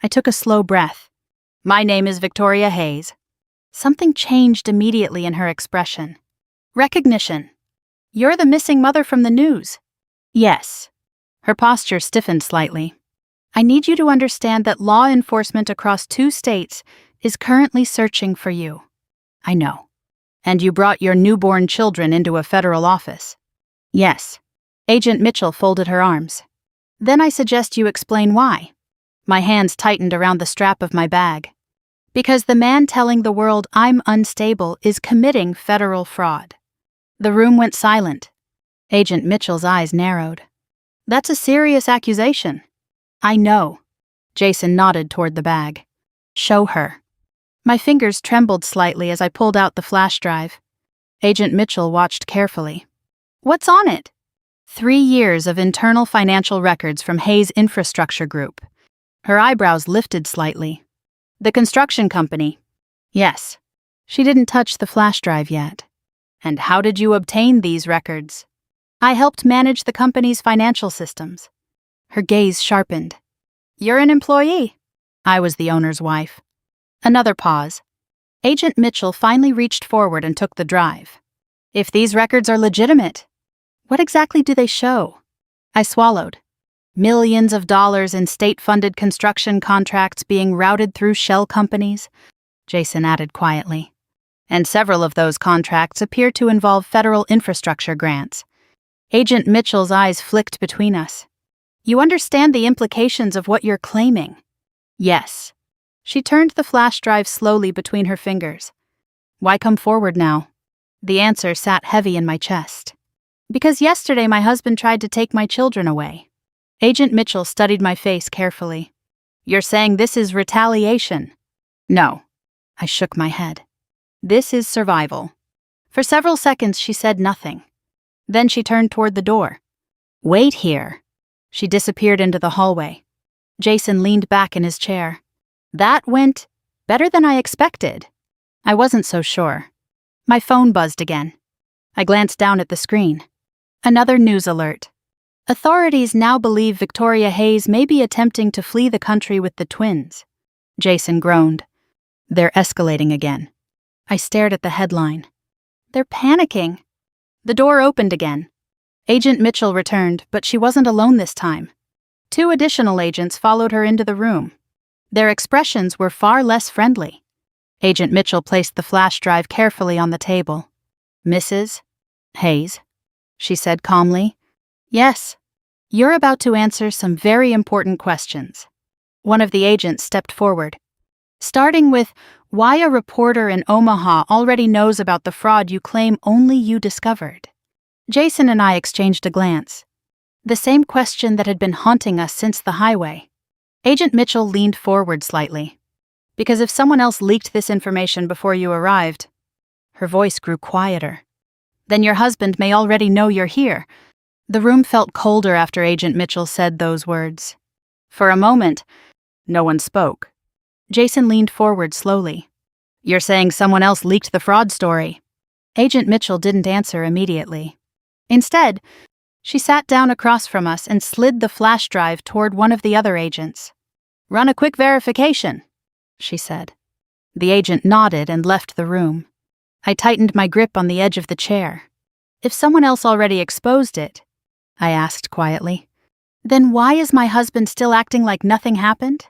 I took a slow breath. My name is Victoria Hayes. Something changed immediately in her expression. Recognition. You're the missing mother from the news. Yes. Her posture stiffened slightly. I need you to understand that law enforcement across 2 states is currently searching for you. I know. And you brought your newborn children into a federal office. Yes. Agent Mitchell folded her arms. Then I suggest you explain why. My hands tightened around the strap of my bag. Because the man telling the world I'm unstable is committing federal fraud. The room went silent. Agent Mitchell's eyes narrowed. That's a serious accusation. I know. Jason nodded toward the bag. Show her. My fingers trembled slightly as I pulled out the flash drive. Agent Mitchell watched carefully. What's on it? 3 years of internal financial records from Hayes Infrastructure Group. Her eyebrows lifted slightly. The construction company. Yes. She didn't touch the flash drive yet. And how did you obtain these records? I helped manage the company's financial systems. Her gaze sharpened. You're an employee. I was the owner's wife. Another pause. Agent Mitchell finally reached forward and took the drive. If these records are legitimate, what exactly do they show? I swallowed. Millions of dollars in state-funded construction contracts being routed through shell companies, Jason added quietly. And several of those contracts appear to involve federal infrastructure grants. Agent Mitchell's eyes flicked between us. You understand the implications of what you're claiming? Yes. She turned the flash drive slowly between her fingers. Why come forward now? The answer sat heavy in my chest. Because yesterday my husband tried to take my children away. Agent Mitchell studied my face carefully. You're saying this is retaliation? No. I shook my head. This is survival. For several seconds she said nothing. Then she turned toward the door. Wait here. She disappeared into the hallway. Jason leaned back in his chair. That went better than I expected. I wasn't so sure. My phone buzzed again. I glanced down at the screen. Another news alert. Authorities now believe Victoria Hayes may be attempting to flee the country with the twins. Jason groaned. They're escalating again. I stared at the headline. They're panicking. The door opened again. Agent Mitchell returned, but she wasn't alone this time. 2 additional agents followed her into the room. Their expressions were far less friendly. Agent Mitchell placed the flash drive carefully on the table. Mrs. Hayes, she said calmly. Yes. You're about to answer some very important questions. One of the agents stepped forward. Starting with why a reporter in Omaha already knows about the fraud you claim only you discovered. Jason and I exchanged a glance. The same question that had been haunting us since the highway. Agent Mitchell leaned forward slightly. Because if someone else leaked this information before you arrived, her voice grew quieter. Then your husband may already know you're here. The room felt colder after Agent Mitchell said those words. For a moment, no one spoke. Jason leaned forward slowly. You're saying someone else leaked the fraud story? Agent Mitchell didn't answer immediately. Instead, she sat down across from us and slid the flash drive toward one of the other agents. Run a quick verification, she said. The agent nodded and left the room. I tightened my grip on the edge of the chair. If someone else already exposed it, I asked quietly, then why is my husband still acting like nothing happened?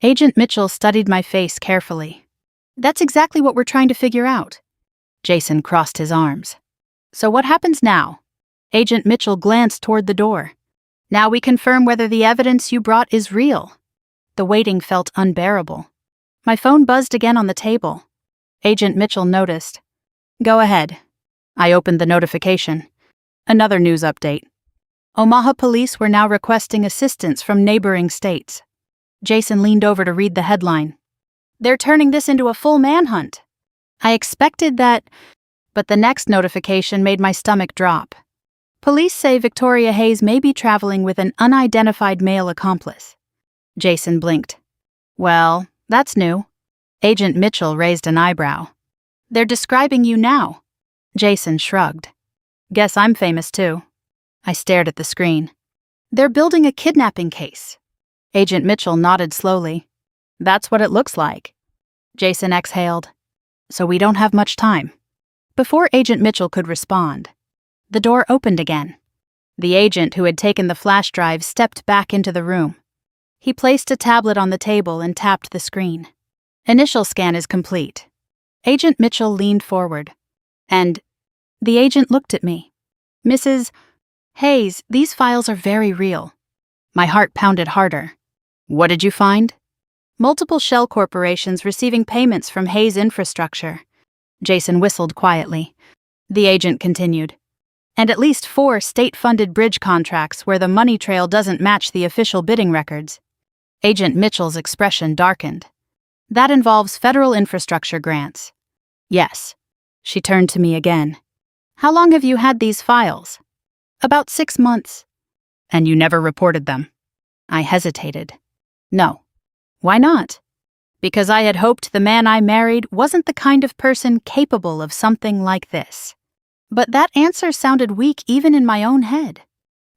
Agent Mitchell studied my face carefully. That's exactly what we're trying to figure out. Jason crossed his arms. So what happens now? Agent Mitchell glanced toward the door. Now we confirm whether the evidence you brought is real. The waiting felt unbearable. My phone buzzed again on the table. Agent Mitchell noticed. Go ahead. I opened the notification. Another news update. Omaha police were now requesting assistance from neighboring states. Jason leaned over to read the headline. They're turning this into a full manhunt. I expected that, but the next notification made my stomach drop. Police say Victoria Hayes may be traveling with an unidentified male accomplice. Jason blinked. Well, that's new. Agent Mitchell raised an eyebrow. They're describing you now. Jason shrugged. Guess I'm famous too. I stared at the screen. They're building a kidnapping case. Agent Mitchell nodded slowly. That's what it looks like. Jason exhaled. So we don't have much time. Before Agent Mitchell could respond, the door opened again. The agent who had taken the flash drive stepped back into the room. He placed a tablet on the table and tapped the screen. Initial scan is complete. Agent Mitchell leaned forward. And the agent looked at me. Mrs. Hayes, these files are very real. My heart pounded harder. What did you find? Multiple shell corporations receiving payments from Hayes Infrastructure. Jason whistled quietly. The agent continued. And at least 4 state-funded bridge contracts where the money trail doesn't match the official bidding records. Agent Mitchell's expression darkened. That involves federal infrastructure grants. Yes. She turned to me again. How long have you had these files? About 6 months. And you never reported them? I hesitated. No. Why not? Because I had hoped the man I married wasn't the kind of person capable of something like this. But that answer sounded weak even in my own head.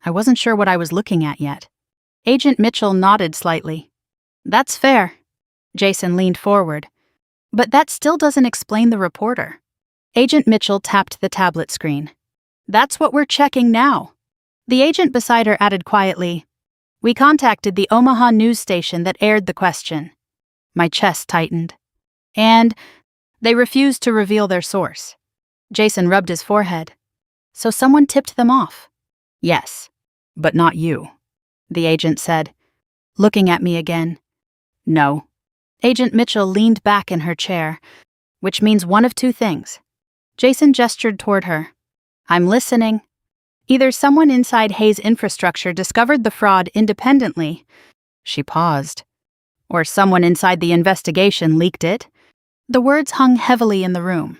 I wasn't sure what I was looking at yet. Agent Mitchell nodded slightly. That's fair. Jason leaned forward. But that still doesn't explain the reporter. Agent Mitchell tapped the tablet screen. That's what we're checking now. The agent beside her added quietly, We contacted the Omaha news station that aired the question. My chest tightened. And they refused to reveal their source. Jason rubbed his forehead. So someone tipped them off? Yes, but not you, the agent said, looking at me again. No. Agent Mitchell leaned back in her chair, which means one of 2 things. Jason gestured toward her. I'm listening. Either someone inside Hayes Infrastructure discovered the fraud independently. She paused. Or someone inside the investigation leaked it. The words hung heavily in the room.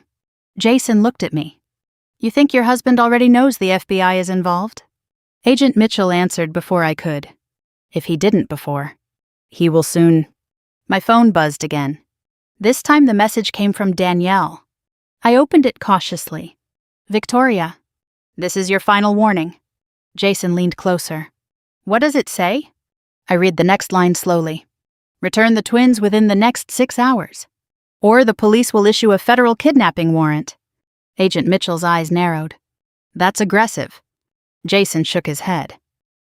Jason looked at me. You think your husband already knows the FBI is involved? Agent Mitchell answered before I could. If he didn't before, he will soon. My phone buzzed again. This time the message came from Danielle. I opened it cautiously. Victoria, this is your final warning. Jason leaned closer. What does it say? I read the next line slowly. Return the twins within the next 6 hours. Or the police will issue a federal kidnapping warrant. Agent Mitchell's eyes narrowed. That's aggressive. Jason shook his head.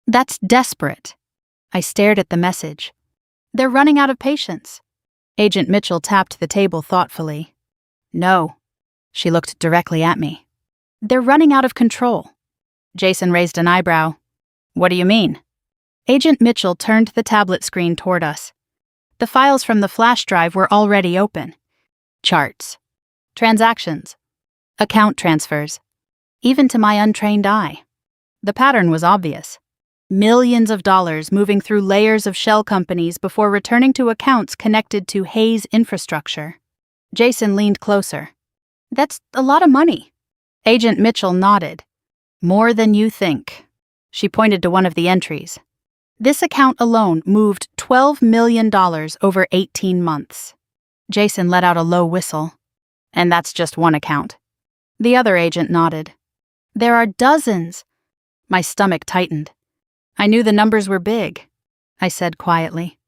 That's desperate. I stared at the message. They're running out of patience. Agent Mitchell tapped the table thoughtfully. No. She looked directly at me. They're running out of control. Jason raised an eyebrow. What do you mean? Agent Mitchell turned the tablet screen toward us. The files from the flash drive were already open. Charts. Transactions. Account transfers. Even to my untrained eye. The pattern was obvious. Millions of dollars moving through layers of shell companies before returning to accounts connected to Hayes Infrastructure. Jason leaned closer. That's a lot of money. Agent Mitchell nodded. More than you think. She pointed to one of the entries. This account alone moved $12 million over 18 months. Jason let out a low whistle. And that's just one account. The other agent nodded. There are dozens. My stomach tightened. I knew the numbers were big, I said quietly.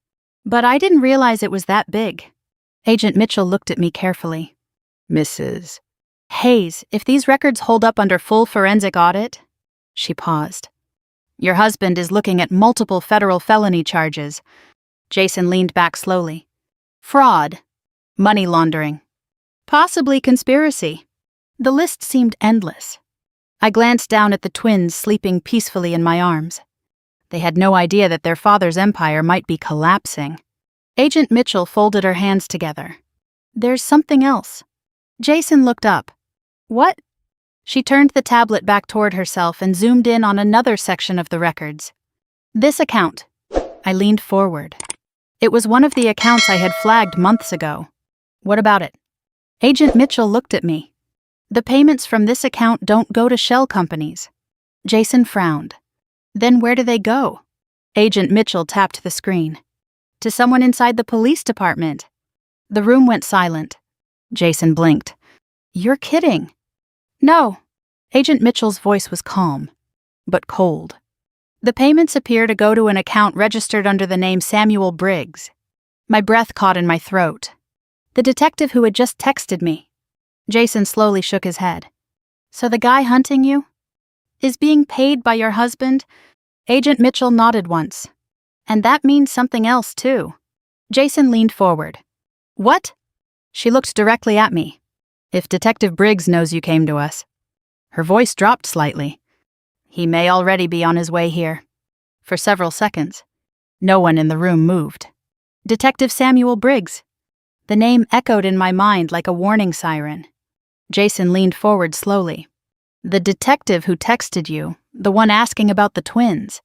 But I didn't realize it was that big. Agent Mitchell looked at me carefully. Mrs. Hayes, if these records hold up under full forensic audit... She paused. Your husband is looking at multiple federal felony charges. Jason leaned back slowly. Fraud. Money laundering. Possibly conspiracy. The list seemed endless. I glanced down at the twins sleeping peacefully in my arms. They had no idea that their father's empire might be collapsing. Agent Mitchell folded her hands together. There's something else. Jason looked up. What? She turned the tablet back toward herself and zoomed in on another section of the records. This account. I leaned forward. It was one of the accounts I had flagged months ago. What about it? Agent Mitchell looked at me. The payments from this account don't go to shell companies. Jason frowned. Then where do they go? Agent Mitchell tapped the screen. To someone inside the police department. The room went silent. Jason blinked. You're kidding. No. Agent Mitchell's voice was calm, but cold. The payments appear to go to an account registered under the name Samuel Briggs. My breath caught in my throat. The detective who had just texted me. Jason slowly shook his head. So the guy hunting you? Is being paid by your husband? Agent Mitchell nodded once. And that means something else, too. Jason leaned forward. What? She looked directly at me. If Detective Briggs knows you came to us. Her voice dropped slightly. He may already be on his way here. For several seconds, no one in the room moved. Detective Samuel Briggs. The name echoed in my mind like a warning siren. Jason leaned forward slowly. The detective who texted you, the one asking about the twins.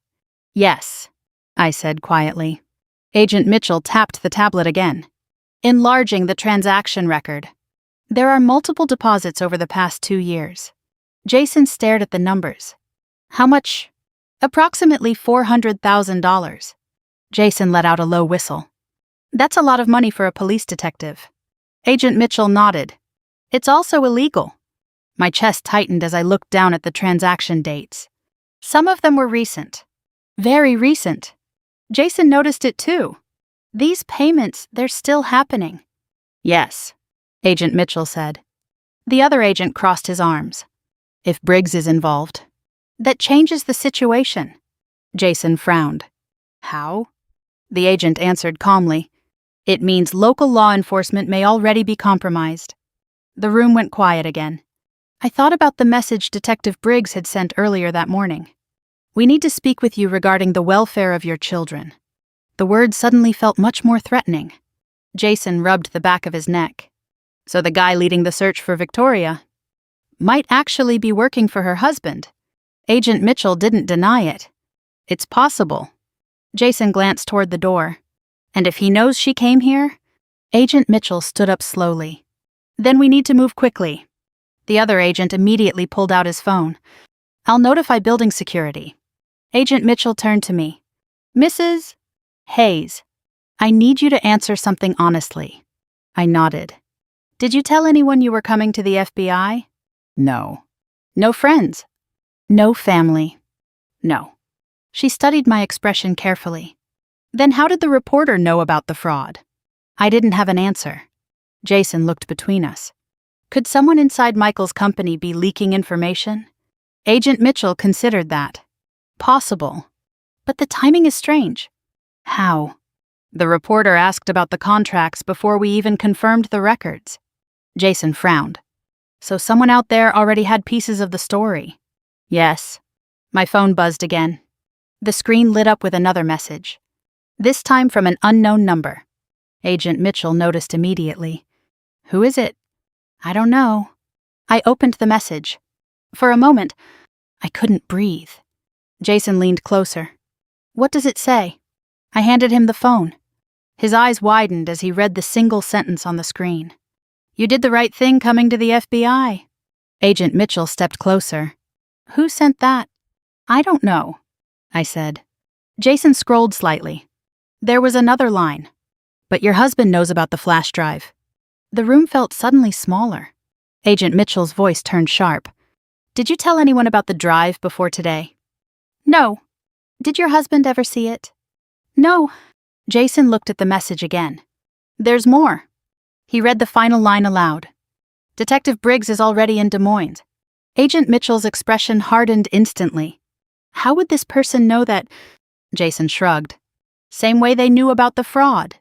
Yes, I said quietly. Agent Mitchell tapped the tablet again, enlarging the transaction record. There are multiple deposits over the past 2 years. Jason stared at the numbers. How much? Approximately $400,000. Jason let out a low whistle. That's a lot of money for a police detective. Agent Mitchell nodded. It's also illegal. My chest tightened as I looked down at the transaction dates. Some of them were recent. Very recent. Jason noticed it too. These payments, they're still happening. Yes, Agent Mitchell said. The other agent crossed his arms. If Briggs is involved, that changes the situation. Jason frowned. How? The agent answered calmly. It means local law enforcement may already be compromised. The room went quiet again. I thought about the message Detective Briggs had sent earlier that morning. We need to speak with you regarding the welfare of your children. The words suddenly felt much more threatening. Jason rubbed the back of his neck. So the guy leading the search for Victoria might actually be working for her husband. Agent Mitchell didn't deny it. It's possible. Jason glanced toward the door. And if he knows she came here? Agent Mitchell stood up slowly. Then we need to move quickly. The other agent immediately pulled out his phone. I'll notify building security. Agent Mitchell turned to me. Mrs. Hayes, I need you to answer something honestly. I nodded. Did you tell anyone you were coming to the FBI? No. No friends? No family? No. She studied my expression carefully. Then how did the reporter know about the fraud? I didn't have an answer. Jason looked between us. Could someone inside Michael's company be leaking information? Agent Mitchell considered that. Possible. But the timing is strange. How? The reporter asked about the contracts before we even confirmed the records. Jason frowned. So someone out there already had pieces of the story. Yes. My phone buzzed again. The screen lit up with another message. This time from an unknown number. Agent Mitchell noticed immediately. Who is it? I don't know. I opened the message. For a moment, I couldn't breathe. Jason leaned closer. What does it say? I handed him the phone. His eyes widened as he read the single sentence on the screen. You did the right thing coming to the FBI. Agent Mitchell stepped closer. Who sent that? I don't know, I said. Jason scrolled slightly. There was another line. But your husband knows about the flash drive. The room felt suddenly smaller. Agent Mitchell's voice turned sharp. Did you tell anyone about the drive before today? No. Did your husband ever see it? No. Jason looked at the message again. There's more. He read the final line aloud. Detective Briggs is already in Des Moines. Agent Mitchell's expression hardened instantly. How would this person know that? Jason shrugged. Same way they knew about the fraud.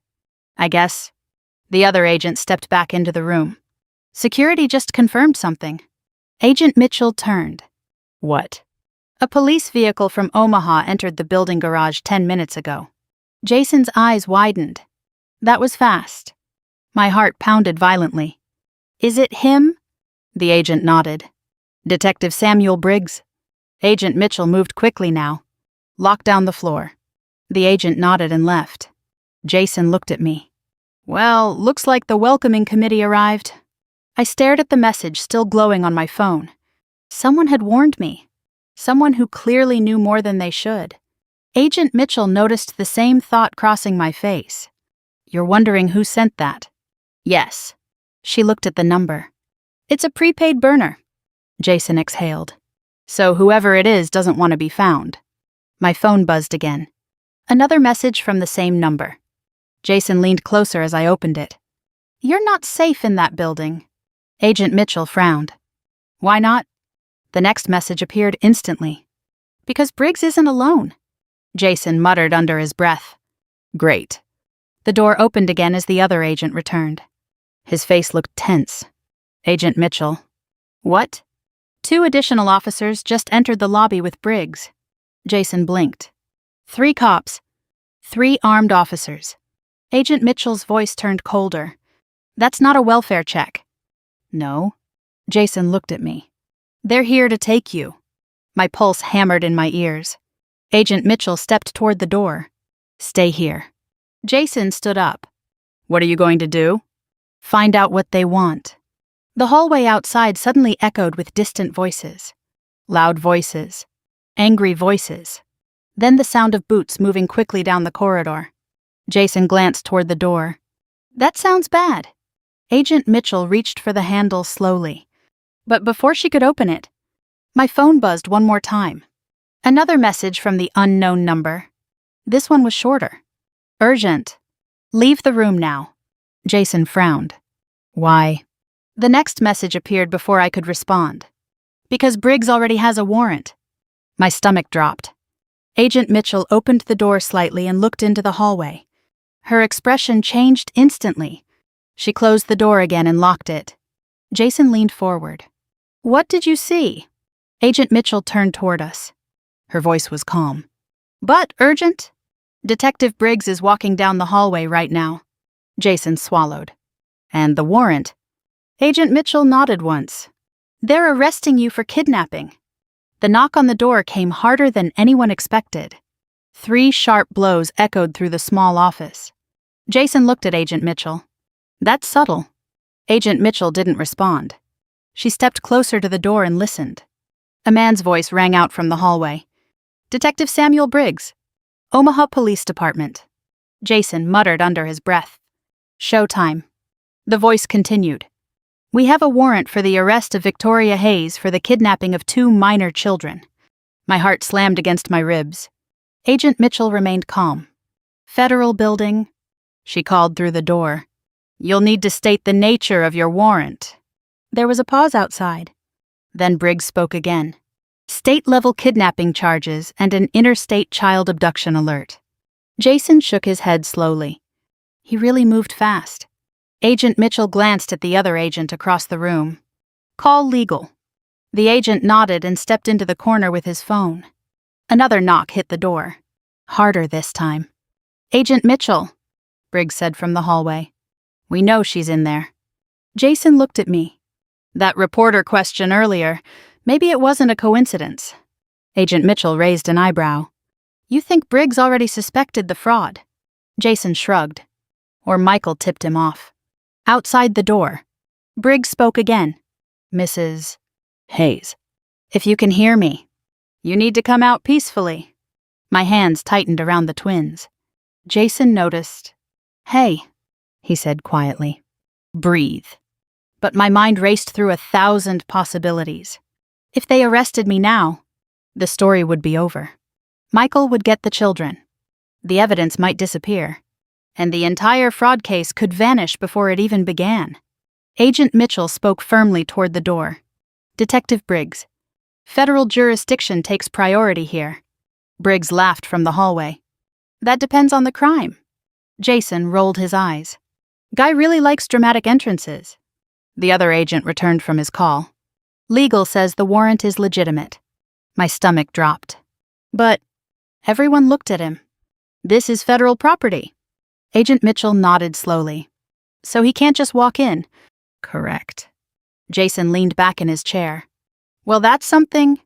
I guess. The other agent stepped back into the room. Security just confirmed something. Agent Mitchell turned. What? A police vehicle from Omaha entered the building garage 10 minutes ago. Jason's eyes widened. That was fast. My heart pounded violently. Is it him? The agent nodded. Detective Samuel Briggs. Agent Mitchell moved quickly now. Locked down the floor. The agent nodded and left. Jason looked at me. Well, looks like the welcoming committee arrived. I stared at the message still glowing on my phone. Someone had warned me. Someone who clearly knew more than they should. Agent Mitchell noticed the same thought crossing my face. You're wondering who sent that? Yes. She looked at the number. It's a prepaid burner. Jason exhaled. So whoever it is doesn't want to be found. My phone buzzed again. Another message from the same number. Jason leaned closer as I opened it. You're not safe in that building. Agent Mitchell frowned. Why not? The next message appeared instantly. Because Briggs isn't alone, Jason muttered under his breath. Great. The door opened again as the other agent returned. His face looked tense. Agent Mitchell. What? 2 additional officers just entered the lobby with Briggs. Jason blinked. 3 cops. 3 armed officers. Agent Mitchell's voice turned colder. That's not a welfare check. No. Jason looked at me. They're here to take you. My pulse hammered in my ears. Agent Mitchell stepped toward the door. Stay here. Jason stood up. What are you going to do? Find out what they want. The hallway outside suddenly echoed with distant voices. Loud voices. Angry voices. Then the sound of boots moving quickly down the corridor. Jason glanced toward the door. That sounds bad. Agent Mitchell reached for the handle slowly. But before she could open it, my phone buzzed one more time. Another message from the unknown number. This one was shorter. Urgent. Leave the room now. Jason frowned. Why? The next message appeared before I could respond. Because Briggs already has a warrant. My stomach dropped. Agent Mitchell opened the door slightly and looked into the hallway. Her expression changed instantly. She closed the door again and locked it. Jason leaned forward. What did you see? Agent Mitchell turned toward us. Her voice was calm. But urgent. Detective Briggs is walking down the hallway right now. Jason swallowed. And the warrant? Agent Mitchell nodded once. They're arresting you for kidnapping. The knock on the door came harder than anyone expected. 3 sharp blows echoed through the small office. Jason looked at Agent Mitchell. That's subtle. Agent Mitchell didn't respond. She stepped closer to the door and listened. A man's voice rang out from the hallway. Detective Samuel Briggs. Omaha Police Department. Jason muttered under his breath. Showtime. The voice continued. We have a warrant for the arrest of Victoria Hayes for the kidnapping of 2 minor children. My heart slammed against my ribs. Agent Mitchell remained calm. Federal building. She called through the door. You'll need to state the nature of your warrant. There was a pause outside. Then Briggs spoke again. State-level kidnapping charges and an interstate child abduction alert. Jason shook his head slowly. He really moved fast. Agent Mitchell glanced at the other agent across the room. Call legal. The agent nodded and stepped into the corner with his phone. Another knock hit the door. Harder this time. Agent Mitchell, Briggs said from the hallway. We know she's in there. Jason looked at me. That reporter question earlier, maybe it wasn't a coincidence. Agent Mitchell raised an eyebrow. You think Briggs already suspected the fraud? Jason shrugged. Or Michael tipped him off. Outside the door, Briggs spoke again. Mrs. Hayes, if you can hear me, you need to come out peacefully. My hands tightened around the twins. Jason noticed. Hey, he said quietly. Breathe. But my mind raced through 1,000 possibilities. If they arrested me now, the story would be over. Michael would get the children. The evidence might disappear. And the entire fraud case could vanish before it even began. Agent Mitchell spoke firmly toward the door. Detective Briggs, federal jurisdiction takes priority here. Briggs laughed from the hallway. That depends on the crime. Jason rolled his eyes. Guy really likes dramatic entrances. The other agent returned from his call. Legal says the warrant is legitimate. My stomach dropped. But everyone looked at him. This is federal property. Agent Mitchell nodded slowly. So he can't just walk in. Correct. Jason leaned back in his chair. Well, that's something.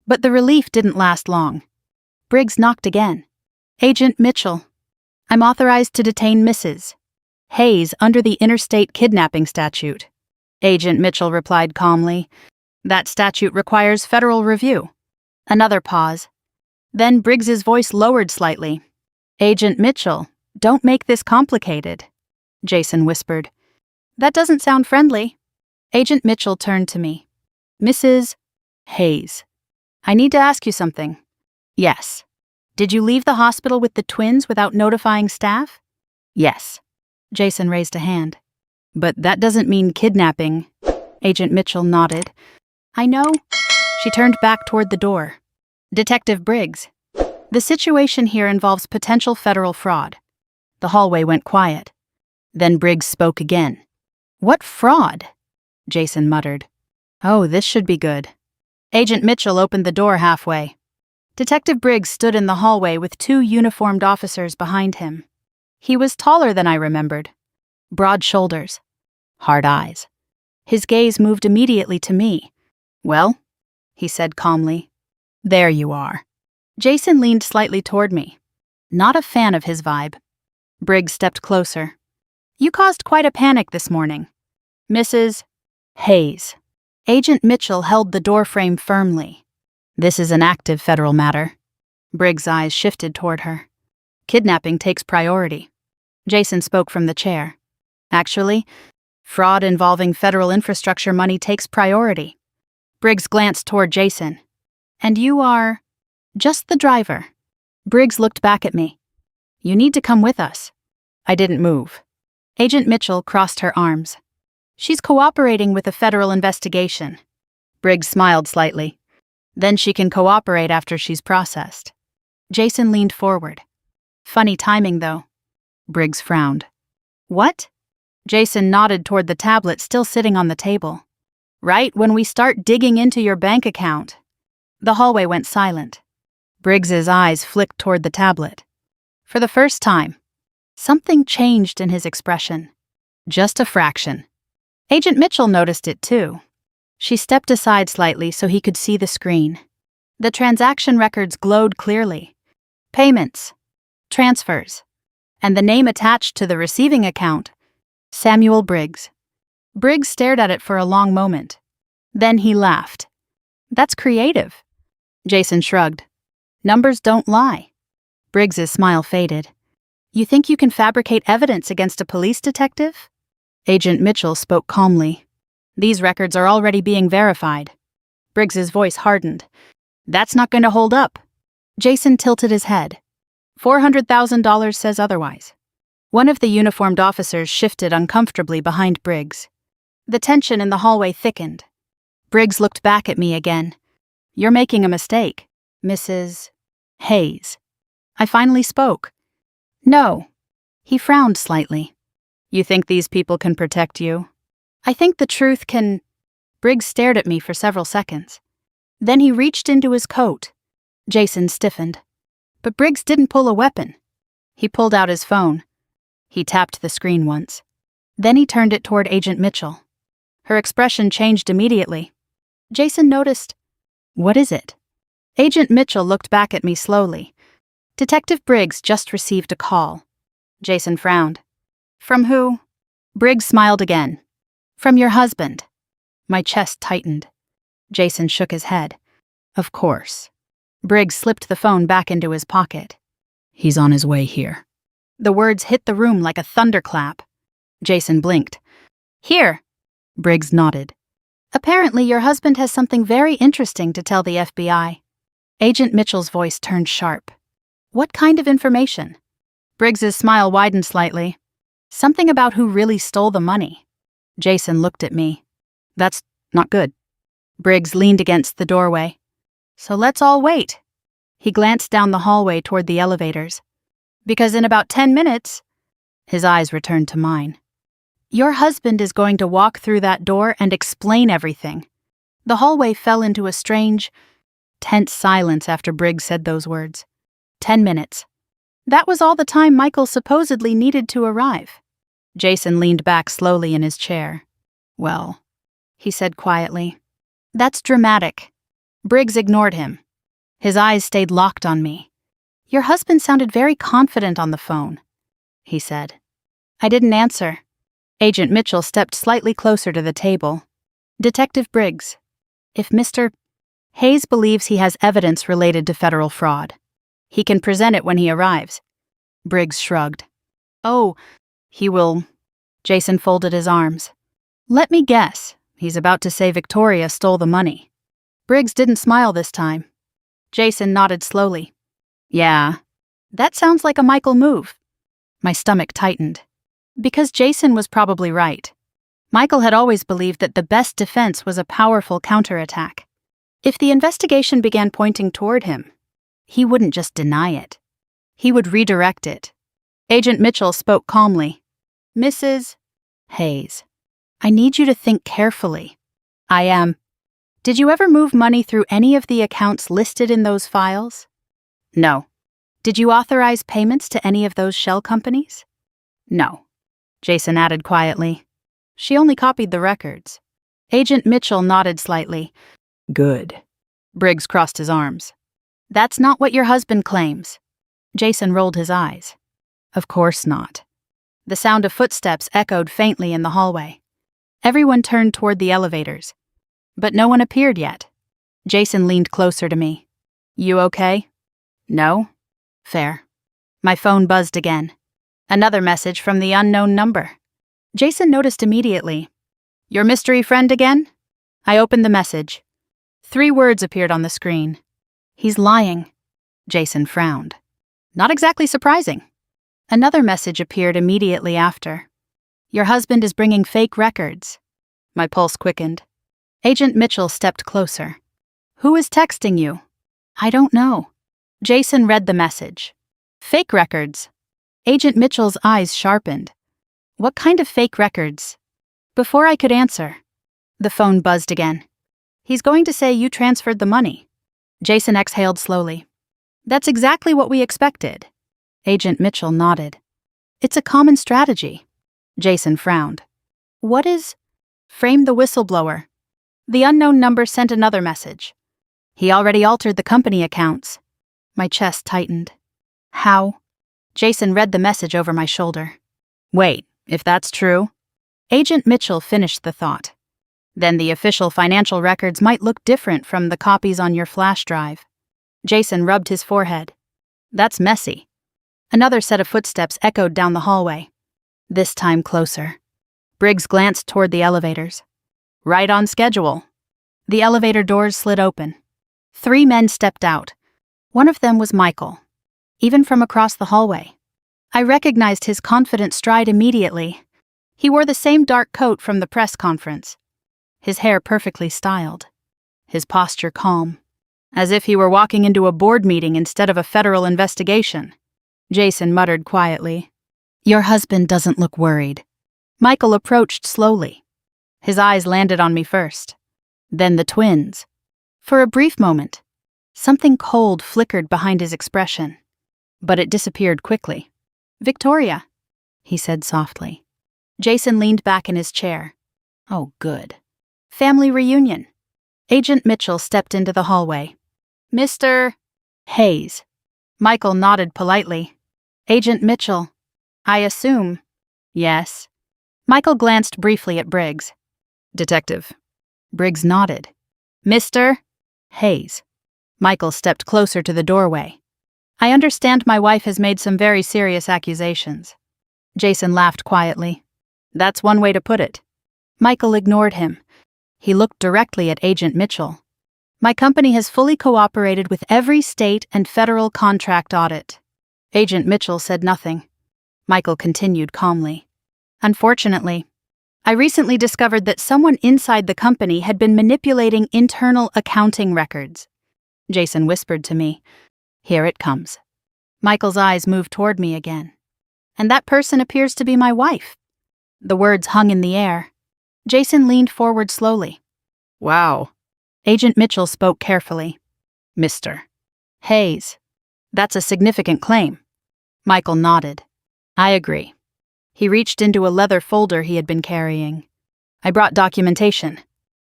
But the relief didn't last long. Briggs knocked again. Agent Mitchell, I'm authorized to detain Mrs. Hayes under the interstate kidnapping statute. Agent Mitchell replied calmly. That statute requires federal review. Another pause. Then Briggs's voice lowered slightly. Agent Mitchell, don't make this complicated. Jason whispered. That doesn't sound friendly. Agent Mitchell turned to me. Mrs. Hayes, I need to ask you something. Yes. Did you leave the hospital with the twins without notifying staff? Yes. Jason raised a hand. But that doesn't mean kidnapping. Agent Mitchell nodded. I know. She turned back toward the door. Detective Briggs. The situation here involves potential federal fraud. The hallway went quiet. Then Briggs spoke again. What fraud? Jason muttered. Oh, this should be good. Agent Mitchell opened the door halfway. Detective Briggs stood in the hallway with 2 uniformed officers behind him. He was taller than I remembered. Broad shoulders. Hard eyes. His gaze moved immediately to me. Well, he said calmly. There you are. Jason leaned slightly toward me. Not a fan of his vibe. Briggs stepped closer. You caused quite a panic this morning. Mrs. Hayes. Agent Mitchell held the doorframe firmly. This is an active federal matter. Briggs' eyes shifted toward her. Kidnapping takes priority. Jason spoke from the chair. Actually, fraud involving federal infrastructure money takes priority. Briggs glanced toward Jason. And you are just the driver. Briggs looked back at me. You need to come with us. I didn't move. Agent Mitchell crossed her arms. She's cooperating with a federal investigation. Briggs smiled slightly. Then she can cooperate after she's processed. Jason leaned forward. Funny timing, though. Briggs frowned. What? Jason nodded toward the tablet still sitting on the table. Right when we start digging into your bank account. The hallway went silent. Briggs's eyes flicked toward the tablet. For the first time, something changed in his expression. Just a fraction. Agent Mitchell noticed it too. She stepped aside slightly so he could see the screen. The transaction records glowed clearly. Payments, transfers, and the name attached to the receiving account, Samuel Briggs. Briggs stared at it for a long moment. Then he laughed. That's creative. Jason shrugged. Numbers don't lie. Briggs's smile faded. You think you can fabricate evidence against a police detective? Agent Mitchell spoke calmly. These records are already being verified. Briggs's voice hardened. That's not going to hold up. Jason tilted his head. $400,000 says otherwise. One of the uniformed officers shifted uncomfortably behind Briggs. The tension in the hallway thickened. Briggs looked back at me again. You're making a mistake, Mrs. Hayes. I finally spoke. No. He frowned slightly. You think these people can protect you? I think the truth can... Briggs stared at me for several seconds. Then he reached into his coat. Jason stiffened. But Briggs didn't pull a weapon. He pulled out his phone. He tapped the screen once. Then he turned it toward Agent Mitchell. Her expression changed immediately. Jason noticed. What is it? Agent Mitchell looked back at me slowly. Detective Briggs just received a call. Jason frowned. From who? Briggs smiled again. From your husband. My chest tightened. Jason shook his head. Of course. Briggs slipped the phone back into his pocket. He's on his way here. The words hit the room like a thunderclap. Jason blinked. Here. Briggs nodded. Apparently your husband has something very interesting to tell the FBI. Agent Mitchell's voice turned sharp. What kind of information? Briggs's smile widened slightly. Something about who really stole the money. Jason looked at me. That's not good. Briggs leaned against the doorway. So let's all wait. He glanced down the hallway toward the elevators. Because in about 10 minutes... His eyes returned to mine. Your husband is going to walk through that door and explain everything. The hallway fell into a strange, tense silence after Briggs said those words. 10 minutes. That was all the time Michael supposedly needed to arrive. Jason leaned back slowly in his chair. Well, he said quietly. That's dramatic. Briggs ignored him. His eyes stayed locked on me. Your husband sounded very confident on the phone, he said. I didn't answer. Agent Mitchell stepped slightly closer to the table. Detective Briggs, if Mr. Hayes believes he has evidence related to federal fraud, he can present it when he arrives. Briggs shrugged. Oh, he will... Jason folded his arms. Let me guess. He's about to say Victoria stole the money. Briggs didn't smile this time. Jason nodded slowly. Yeah, that sounds like a Michael move. My stomach tightened. Because Jason was probably right. Michael had always believed that the best defense was a powerful counterattack. If the investigation began pointing toward him, he wouldn't just deny it. He would redirect it. Agent Mitchell spoke calmly. Mrs. Hayes, I need you to think carefully. I am. Did you ever move money through any of the accounts listed in those files? No. Did you authorize payments to any of those shell companies? No. Jason added quietly. She only copied the records. Agent Mitchell nodded slightly. Good. Briggs crossed his arms. That's not what your husband claims. Jason rolled his eyes. Of course not. The sound of footsteps echoed faintly in the hallway. Everyone turned toward the elevators. But no one appeared yet. Jason leaned closer to me. You okay? No? Fair. My phone buzzed again. Another message from the unknown number. Jason noticed immediately. Your mystery friend again? I opened the message. 3 words appeared on the screen. He's lying. Jason frowned. Not exactly surprising. Another message appeared immediately after. Your husband is bringing fake records. My pulse quickened. Agent Mitchell stepped closer. Who is texting you? I don't know. Jason read the message. Fake records. Agent Mitchell's eyes sharpened. What kind of fake records? Before I could answer, the phone buzzed again. He's going to say you transferred the money. Jason exhaled slowly. That's exactly what we expected. Agent Mitchell nodded. It's a common strategy. Jason frowned. What is? Frame the whistleblower. The unknown number sent another message. He already altered the company accounts. My chest tightened. How? Jason read the message over my shoulder. Wait, if that's true? Agent Mitchell finished the thought. Then the official financial records might look different from the copies on your flash drive. Jason rubbed his forehead. That's messy. Another set of footsteps echoed down the hallway. This time closer. Briggs glanced toward the elevators. Right on schedule. The elevator doors slid open. 3 men stepped out. One of them was Michael. Even from across the hallway. I recognized his confident stride immediately. He wore the same dark coat from the press conference. His hair perfectly styled. His posture calm. As if he were walking into a board meeting instead of a federal investigation. Jason muttered quietly. Your husband doesn't look worried. Michael approached slowly. His eyes landed on me first. Then the twins. For a brief moment, something cold flickered behind his expression. But it disappeared quickly. Victoria, he said softly. Jason leaned back in his chair. Oh, good. Family reunion. Agent Mitchell stepped into the hallway. Mr. Hayes. Michael nodded politely. Agent Mitchell. I assume. Yes. Michael glanced briefly at Briggs. Detective. Briggs nodded. Mr. Hayes. Michael stepped closer to the doorway. I understand my wife has made some very serious accusations. Jason laughed quietly. That's one way to put it. Michael ignored him. He looked directly at Agent Mitchell. My company has fully cooperated with every state and federal contract audit. Agent Mitchell said nothing. Michael continued calmly. Unfortunately, I recently discovered that someone inside the company had been manipulating internal accounting records. Jason whispered to me, Here it comes. Michael's eyes moved toward me again. And that person appears to be my wife. The words hung in the air. Jason leaned forward slowly. Wow. Agent Mitchell spoke carefully. Mr. Hayes. That's a significant claim. Michael nodded. I agree. He reached into a leather folder he had been carrying. I brought documentation.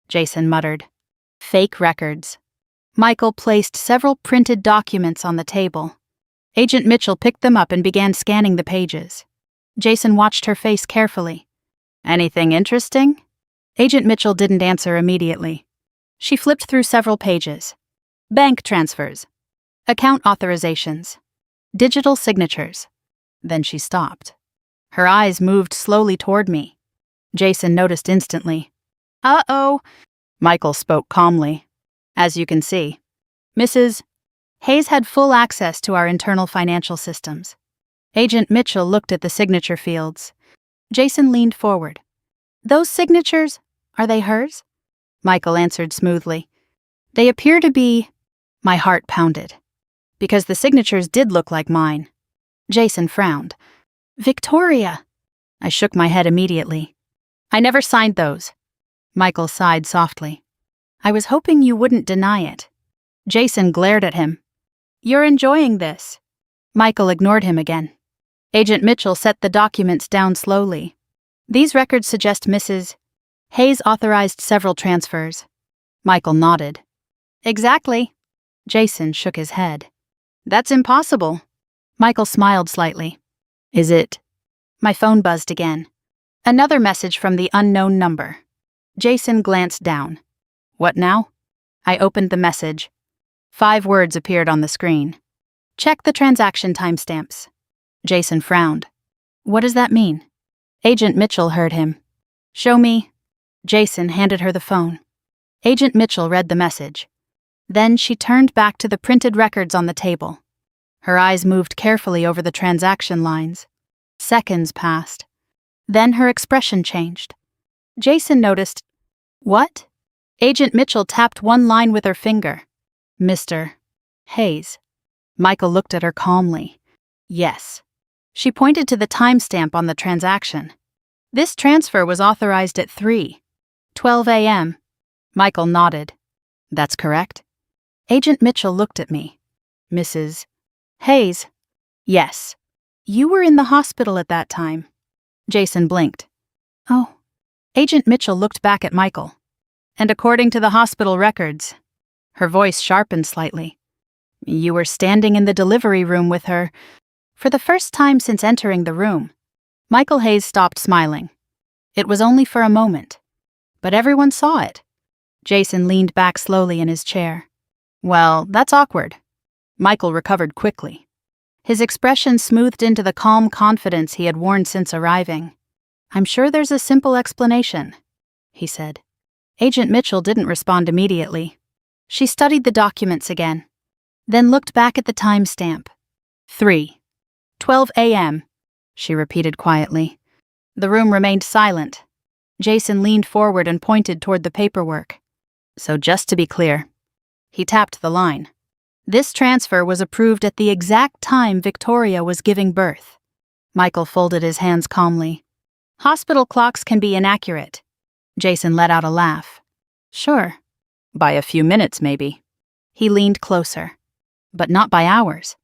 Jason muttered. Fake records. Michael placed several printed documents on the table. Agent Mitchell picked them up and began scanning the pages. Jason watched her face carefully. Anything interesting? Agent Mitchell didn't answer immediately. She flipped through several pages. Bank transfers. Account authorizations. Digital signatures. Then she stopped. Her eyes moved slowly toward me. Jason noticed instantly. Uh-oh. Michael spoke calmly. As you can see, Mrs. Hayes had full access to our internal financial systems. Agent Mitchell looked at the signature fields. Jason leaned forward. Those signatures, are they hers? Michael answered smoothly. They appear to be... My heart pounded. Because the signatures did look like mine. Jason frowned. Victoria! I shook my head immediately. I never signed those. Michael sighed softly. I was hoping you wouldn't deny it. Jason glared at him. You're enjoying this. Michael ignored him again. Agent Mitchell set the documents down slowly. These records suggest Mrs. Hayes authorized several transfers. Michael nodded. Exactly. Jason shook his head. That's impossible. Michael smiled slightly. Is it? My phone buzzed again. Another message from the unknown number. Jason glanced down. What now? I opened the message. 5 words appeared on the screen. Check the transaction timestamps. Jason frowned. What does that mean? Agent Mitchell heard him. Show me. Jason handed her the phone. Agent Mitchell read the message. Then she turned back to the printed records on the table. Her eyes moved carefully over the transaction lines. Seconds passed. Then her expression changed. Jason noticed. What? Agent Mitchell tapped one line with her finger. Mr. Hayes. Michael looked at her calmly. Yes. She pointed to the timestamp on the transaction. This transfer was authorized at 3:12 a.m. Michael nodded. That's correct. Agent Mitchell looked at me. Mrs. Hayes. Yes. You were in the hospital at that time. Jason blinked. Oh. Agent Mitchell looked back at Michael. And according to the hospital records, her voice sharpened slightly. You were standing in the delivery room with her for the first time since entering the room. Michael Hayes stopped smiling. It was only for a moment. But everyone saw it. Jason leaned back slowly in his chair. Well, that's awkward. Michael recovered quickly. His expression smoothed into the calm confidence he had worn since arriving. I'm sure there's a simple explanation, he said. Agent Mitchell didn't respond immediately. She studied the documents again, then looked back at the timestamp. 3:12 a.m., she repeated quietly. The room remained silent. Jason leaned forward and pointed toward the paperwork. So just to be clear, he tapped the line. This transfer was approved at the exact time Victoria was giving birth. Michael folded his hands calmly. Hospital clocks can be inaccurate. Jason let out a laugh. Sure. By a few minutes, maybe. He leaned closer. But not by hours.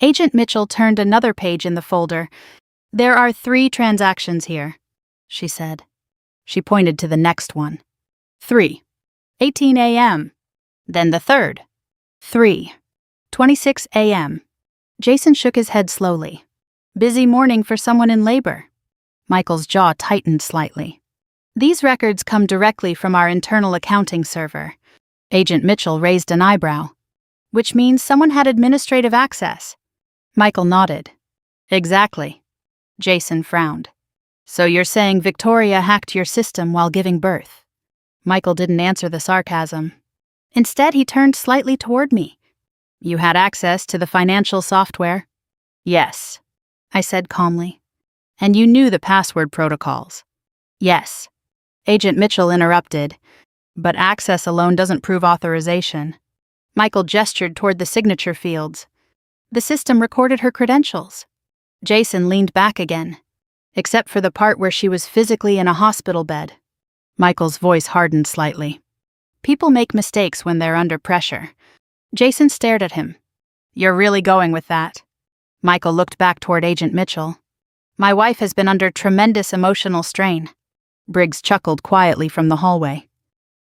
Agent Mitchell turned another page in the folder. There are 3 transactions here, she said. She pointed to the next one. 3:18 a.m. Then the third. 3:26 a.m. Jason shook his head slowly. Busy morning for someone in labor. Michael's jaw tightened slightly. These records come directly from our internal accounting server. Agent Mitchell raised an eyebrow. Which means someone had administrative access. Michael nodded. Exactly. Jason frowned. So you're saying Victoria hacked your system while giving birth? Michael didn't answer the sarcasm. Instead, he turned slightly toward me. You had access to the financial software? Yes, I said calmly. And you knew the password protocols? Yes. Agent Mitchell interrupted. But access alone doesn't prove authorization. Michael gestured toward the signature fields. The system recorded her credentials. Jason leaned back again, except for the part where she was physically in a hospital bed. Michael's voice hardened slightly. People make mistakes when they're under pressure. Jason stared at him. You're really going with that? Michael looked back toward Agent Mitchell. My wife has been under tremendous emotional strain. Briggs chuckled quietly from the hallway.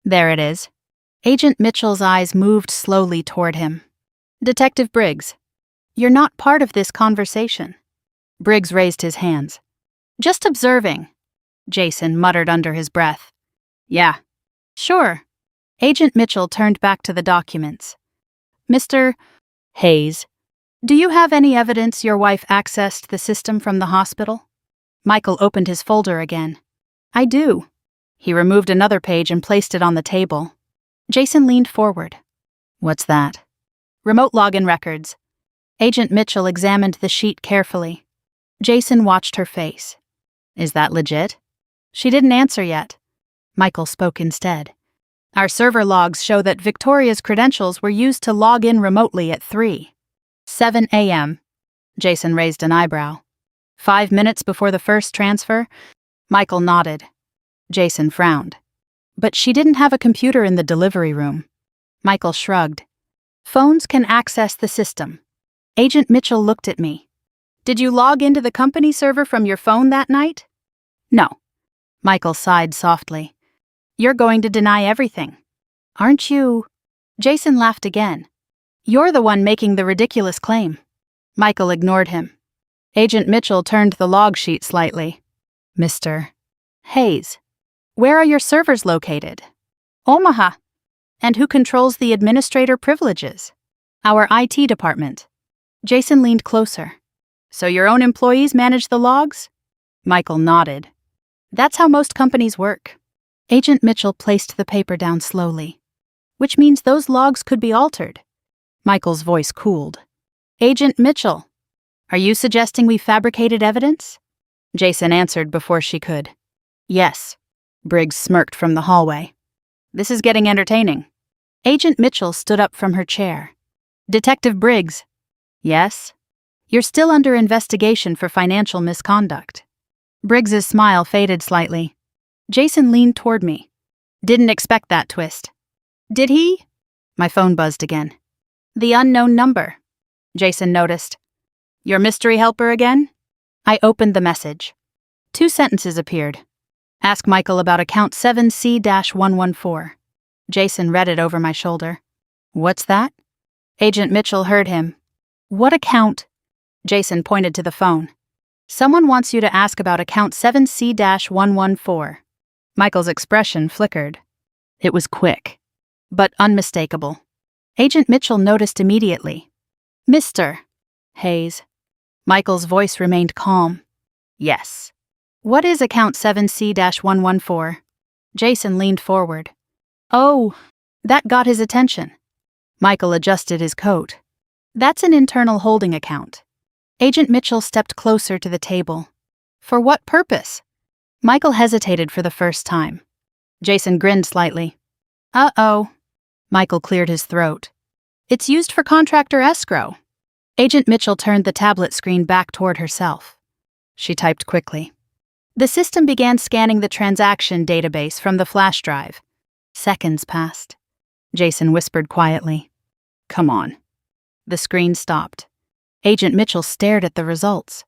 There it is. Agent Mitchell's eyes moved slowly toward him. Detective Briggs, you're not part of this conversation. Briggs raised his hands. Just observing, Jason muttered under his breath. Yeah. Sure. Agent Mitchell turned back to the documents. Mr. Hayes, do you have any evidence your wife accessed the system from the hospital? Michael opened his folder again. I do. He removed another page and placed it on the table. Jason leaned forward. What's that? Remote login records. Agent Mitchell examined the sheet carefully. Jason watched her face. Is that legit? She didn't answer yet. Michael spoke instead. Our server logs show that Victoria's credentials were used to log in remotely at 3:07 a.m. Jason raised an eyebrow. 5 minutes before the first transfer? Michael nodded. Jason frowned. But she didn't have a computer in the delivery room. Michael shrugged. Phones can access the system. Agent Mitchell looked at me. Did you log into the company server from your phone that night? No. Michael sighed softly. You're going to deny everything. Aren't you? Jason laughed again. You're the one making the ridiculous claim. Michael ignored him. Agent Mitchell turned the log sheet slightly. Mr. Hayes, where are your servers located? Omaha. And who controls the administrator privileges? Our IT department. Jason leaned closer. So your own employees manage the logs? Michael nodded. That's how most companies work. Agent Mitchell placed the paper down slowly. Which means those logs could be altered. Michael's voice cooled. Agent Mitchell, are you suggesting we fabricated evidence? Jason answered before she could. Yes. Briggs smirked from the hallway. This is getting entertaining. Agent Mitchell stood up from her chair. Detective Briggs. Yes? You're still under investigation for financial misconduct. Briggs's smile faded slightly. Jason leaned toward me. Didn't expect that twist. Did he? My phone buzzed again. The unknown number. Jason noticed. Your mystery helper again? I opened the message. 2 sentences appeared. Ask Michael about account 7C-114. Jason read it over my shoulder. What's that? Agent Mitchell heard him. What account? Jason pointed to the phone. Someone wants you to ask about account 7C-114. Michael's expression flickered. It was quick, but unmistakable. Agent Mitchell noticed immediately. Mr. Hayes. Michael's voice remained calm. Yes. What is account 7C-114? Jason leaned forward. Oh, that got his attention. Michael adjusted his coat. That's an internal holding account. Agent Mitchell stepped closer to the table. For what purpose? Michael hesitated for the first time. Jason grinned slightly. Uh-oh. Michael cleared his throat. It's used for contractor escrow. Agent Mitchell turned the tablet screen back toward herself. She typed quickly. The system began scanning the transaction database from the flash drive. Seconds passed. Jason whispered quietly. Come on. The screen stopped. Agent Mitchell stared at the results.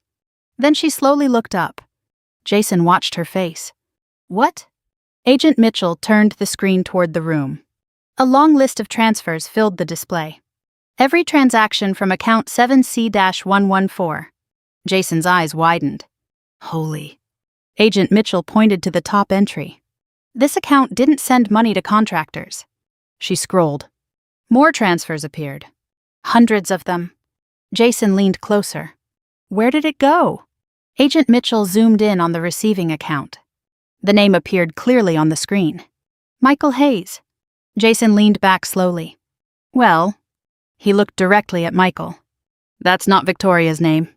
Then she slowly looked up. Jason watched her face. What? Agent Mitchell turned the screen toward the room. A long list of transfers filled the display. Every transaction from account 7C-114. Jason's eyes widened. Holy. Agent Mitchell pointed to the top entry. This account didn't send money to contractors. She scrolled. More transfers appeared. Hundreds of them. Jason leaned closer. Where did it go? Agent Mitchell zoomed in on the receiving account. The name appeared clearly on the screen. Michael Hayes. Jason leaned back slowly. Well, he looked directly at Michael. That's not Victoria's name.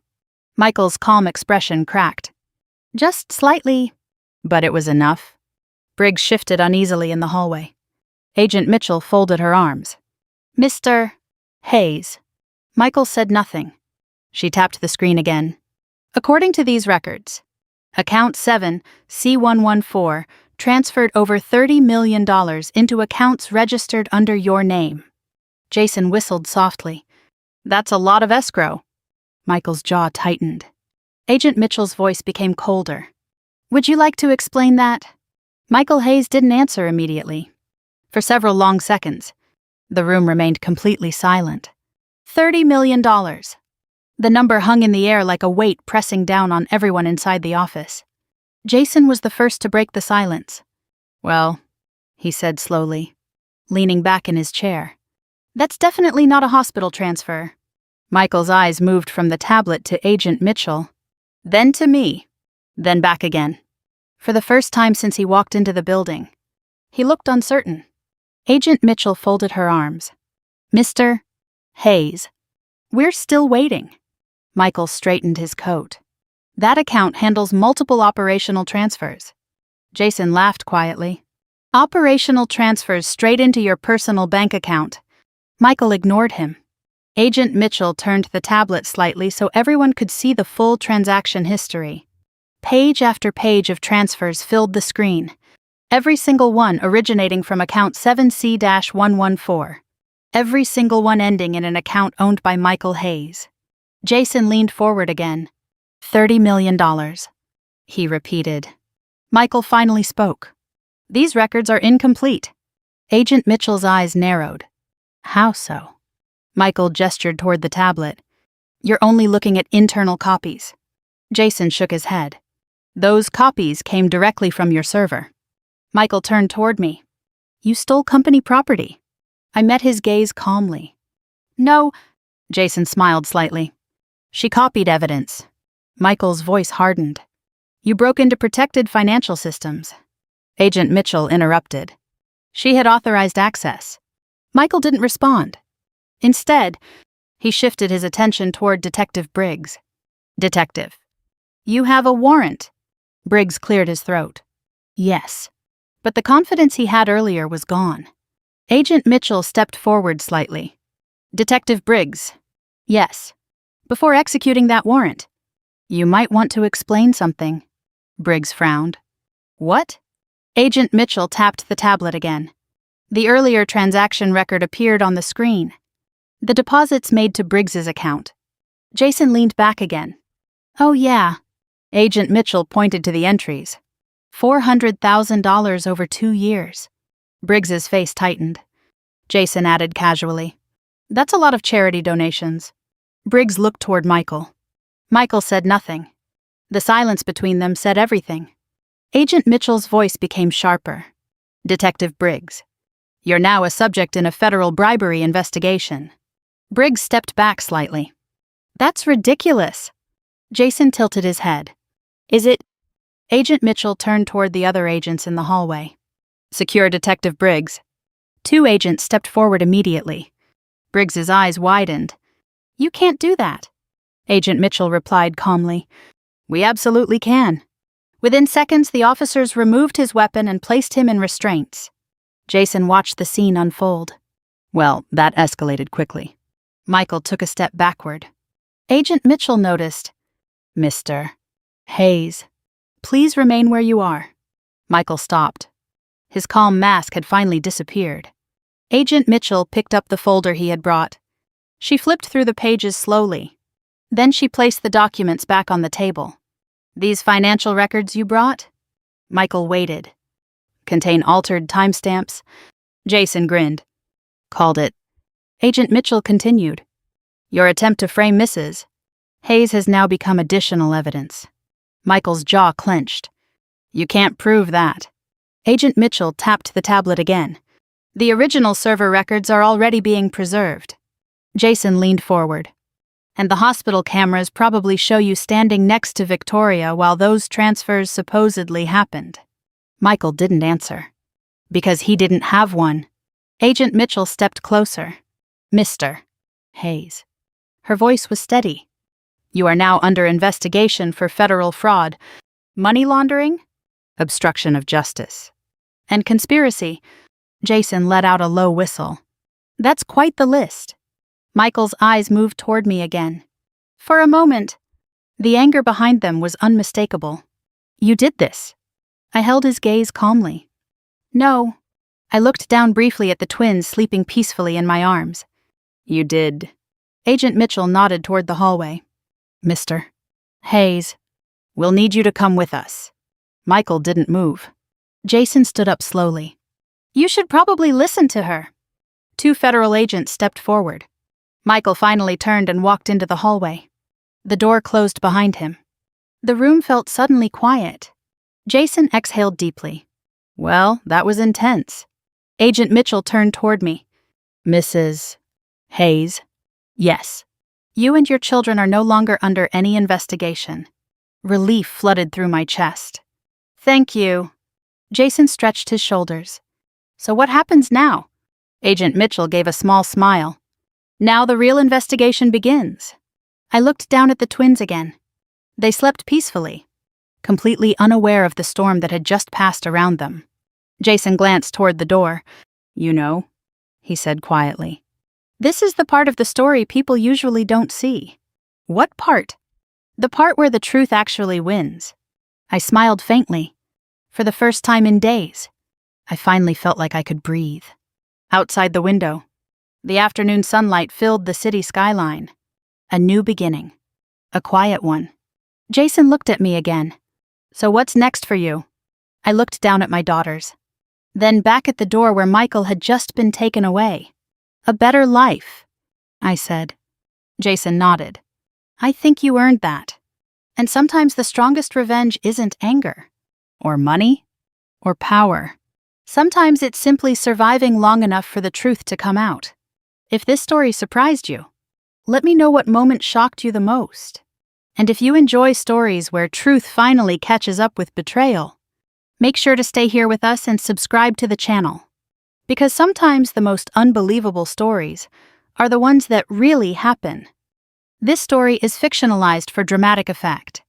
Michael's calm expression cracked. Just slightly, but it was enough. Briggs shifted uneasily in the hallway. Agent Mitchell folded her arms. Mr. Hayes. Michael said nothing. She tapped the screen again. According to these records, account 7, C114, transferred over $30 million into accounts registered under your name. Jason whistled softly. That's a lot of escrow. Michael's jaw tightened. Agent Mitchell's voice became colder. Would you like to explain that? Michael Hayes didn't answer immediately. For several long seconds, the room remained completely silent. $30 million. The number hung in the air like a weight pressing down on everyone inside the office. Jason was the first to break the silence. Well, he said slowly, leaning back in his chair. That's definitely not a hospital transfer. Michael's eyes moved from the tablet to Agent Mitchell, then to me, then back again. For the first time since he walked into the building, he looked uncertain. Agent Mitchell folded her arms. Mr. Hayes, we're still waiting. Michael straightened his coat. That account handles multiple operational transfers. Jason laughed quietly. Operational transfers straight into your personal bank account. Michael ignored him. Agent Mitchell turned the tablet slightly so everyone could see the full transaction history. Page after page of transfers filled the screen, every single one originating from account 7C-114. Every single one ending in an account owned by Michael Hayes. Jason leaned forward again. $30 million. He repeated. Michael finally spoke. These records are incomplete. Agent Mitchell's eyes narrowed. How so? Michael gestured toward the tablet. You're only looking at internal copies. Jason shook his head. Those copies came directly from your server. Michael turned toward me. You stole company property. I met his gaze calmly. No, Jason smiled slightly. She copied evidence. Michael's voice hardened. You broke into protected financial systems. Agent Mitchell interrupted. She had authorized access. Michael didn't respond. Instead, he shifted his attention toward Detective Briggs. Detective. You have a warrant. Briggs cleared his throat. Yes. But the confidence he had earlier was gone. Agent Mitchell stepped forward slightly. Detective Briggs. Yes. Before executing that warrant, you might want to explain something. Briggs frowned. What? Agent Mitchell tapped the tablet again. The earlier transaction record appeared on the screen. The deposits made to Briggs's account. Jason leaned back again. Oh yeah. Agent Mitchell pointed to the entries. $400,000 over 2 years. Briggs's face tightened. Jason added casually. That's a lot of charity donations. Briggs looked toward Michael. Michael said nothing. The silence between them said everything. Agent Mitchell's voice became sharper. Detective Briggs. You're now a subject in a federal bribery investigation. Briggs stepped back slightly. That's ridiculous. Jason tilted his head. Is it? Agent Mitchell turned toward the other agents in the hallway. Secure Detective Briggs. 2 agents stepped forward immediately. Briggs's eyes widened. You can't do that. Agent Mitchell replied calmly. We absolutely can. Within seconds, the officers removed his weapon and placed him in restraints. Jason watched the scene unfold. Well, that escalated quickly. Michael took a step backward. Agent Mitchell noticed. Mr. Hayes, please remain where you are. Michael stopped. His calm mask had finally disappeared. Agent Mitchell picked up the folder he had brought. She flipped through the pages slowly. Then she placed the documents back on the table. These financial records you brought? Michael waited. Contain altered timestamps? Jason grinned. Called it. Agent Mitchell continued. Your attempt to frame Mrs. Hayes has now become additional evidence. Michael's jaw clenched. You can't prove that. Agent Mitchell tapped the tablet again. The original server records are already being preserved. Jason leaned forward. And the hospital cameras probably show you standing next to Victoria while those transfers supposedly happened. Michael didn't answer. Because he didn't have one. Agent Mitchell stepped closer. Mr. Hayes. Her voice was steady. You are now under investigation for federal fraud, money laundering, obstruction of justice, and conspiracy. Jason let out a low whistle. That's quite the list. Michael's eyes moved toward me again. For a moment, the anger behind them was unmistakable. You did this. I held his gaze calmly. No. I looked down briefly at the twins sleeping peacefully in my arms. You did. Agent Mitchell nodded toward the hallway. Mr. Hayes, we'll need you to come with us. Michael didn't move. Jason stood up slowly. You should probably listen to her. 2 federal agents stepped forward. Michael finally turned and walked into the hallway. The door closed behind him. The room felt suddenly quiet. Jason exhaled deeply. Well, that was intense. Agent Mitchell turned toward me. Mrs. Hayes? Yes. You and your children are no longer under any investigation. Relief flooded through my chest. Thank you. Jason stretched his shoulders. So what happens now? Agent Mitchell gave a small smile. Now the real investigation begins. I looked down at the twins again. They slept peacefully, completely unaware of the storm that had just passed around them. Jason glanced toward the door. You know, he said quietly. This is the part of the story people usually don't see. What part? The part where the truth actually wins. I smiled faintly. For the first time in days, I finally felt like I could breathe. Outside the window, the afternoon sunlight filled the city skyline. A new beginning. A quiet one. Jason looked at me again. So what's next for you? I looked down at my daughters. Then back at the door where Michael had just been taken away. A better life, I said. Jason nodded. I think you earned that. And sometimes the strongest revenge isn't anger, or money, or power. Sometimes it's simply surviving long enough for the truth to come out. If this story surprised you, let me know what moment shocked you the most. And if you enjoy stories where truth finally catches up with betrayal, make sure to stay here with us and subscribe to the channel. Because sometimes the most unbelievable stories are the ones that really happen. This story is fictionalized for dramatic effect.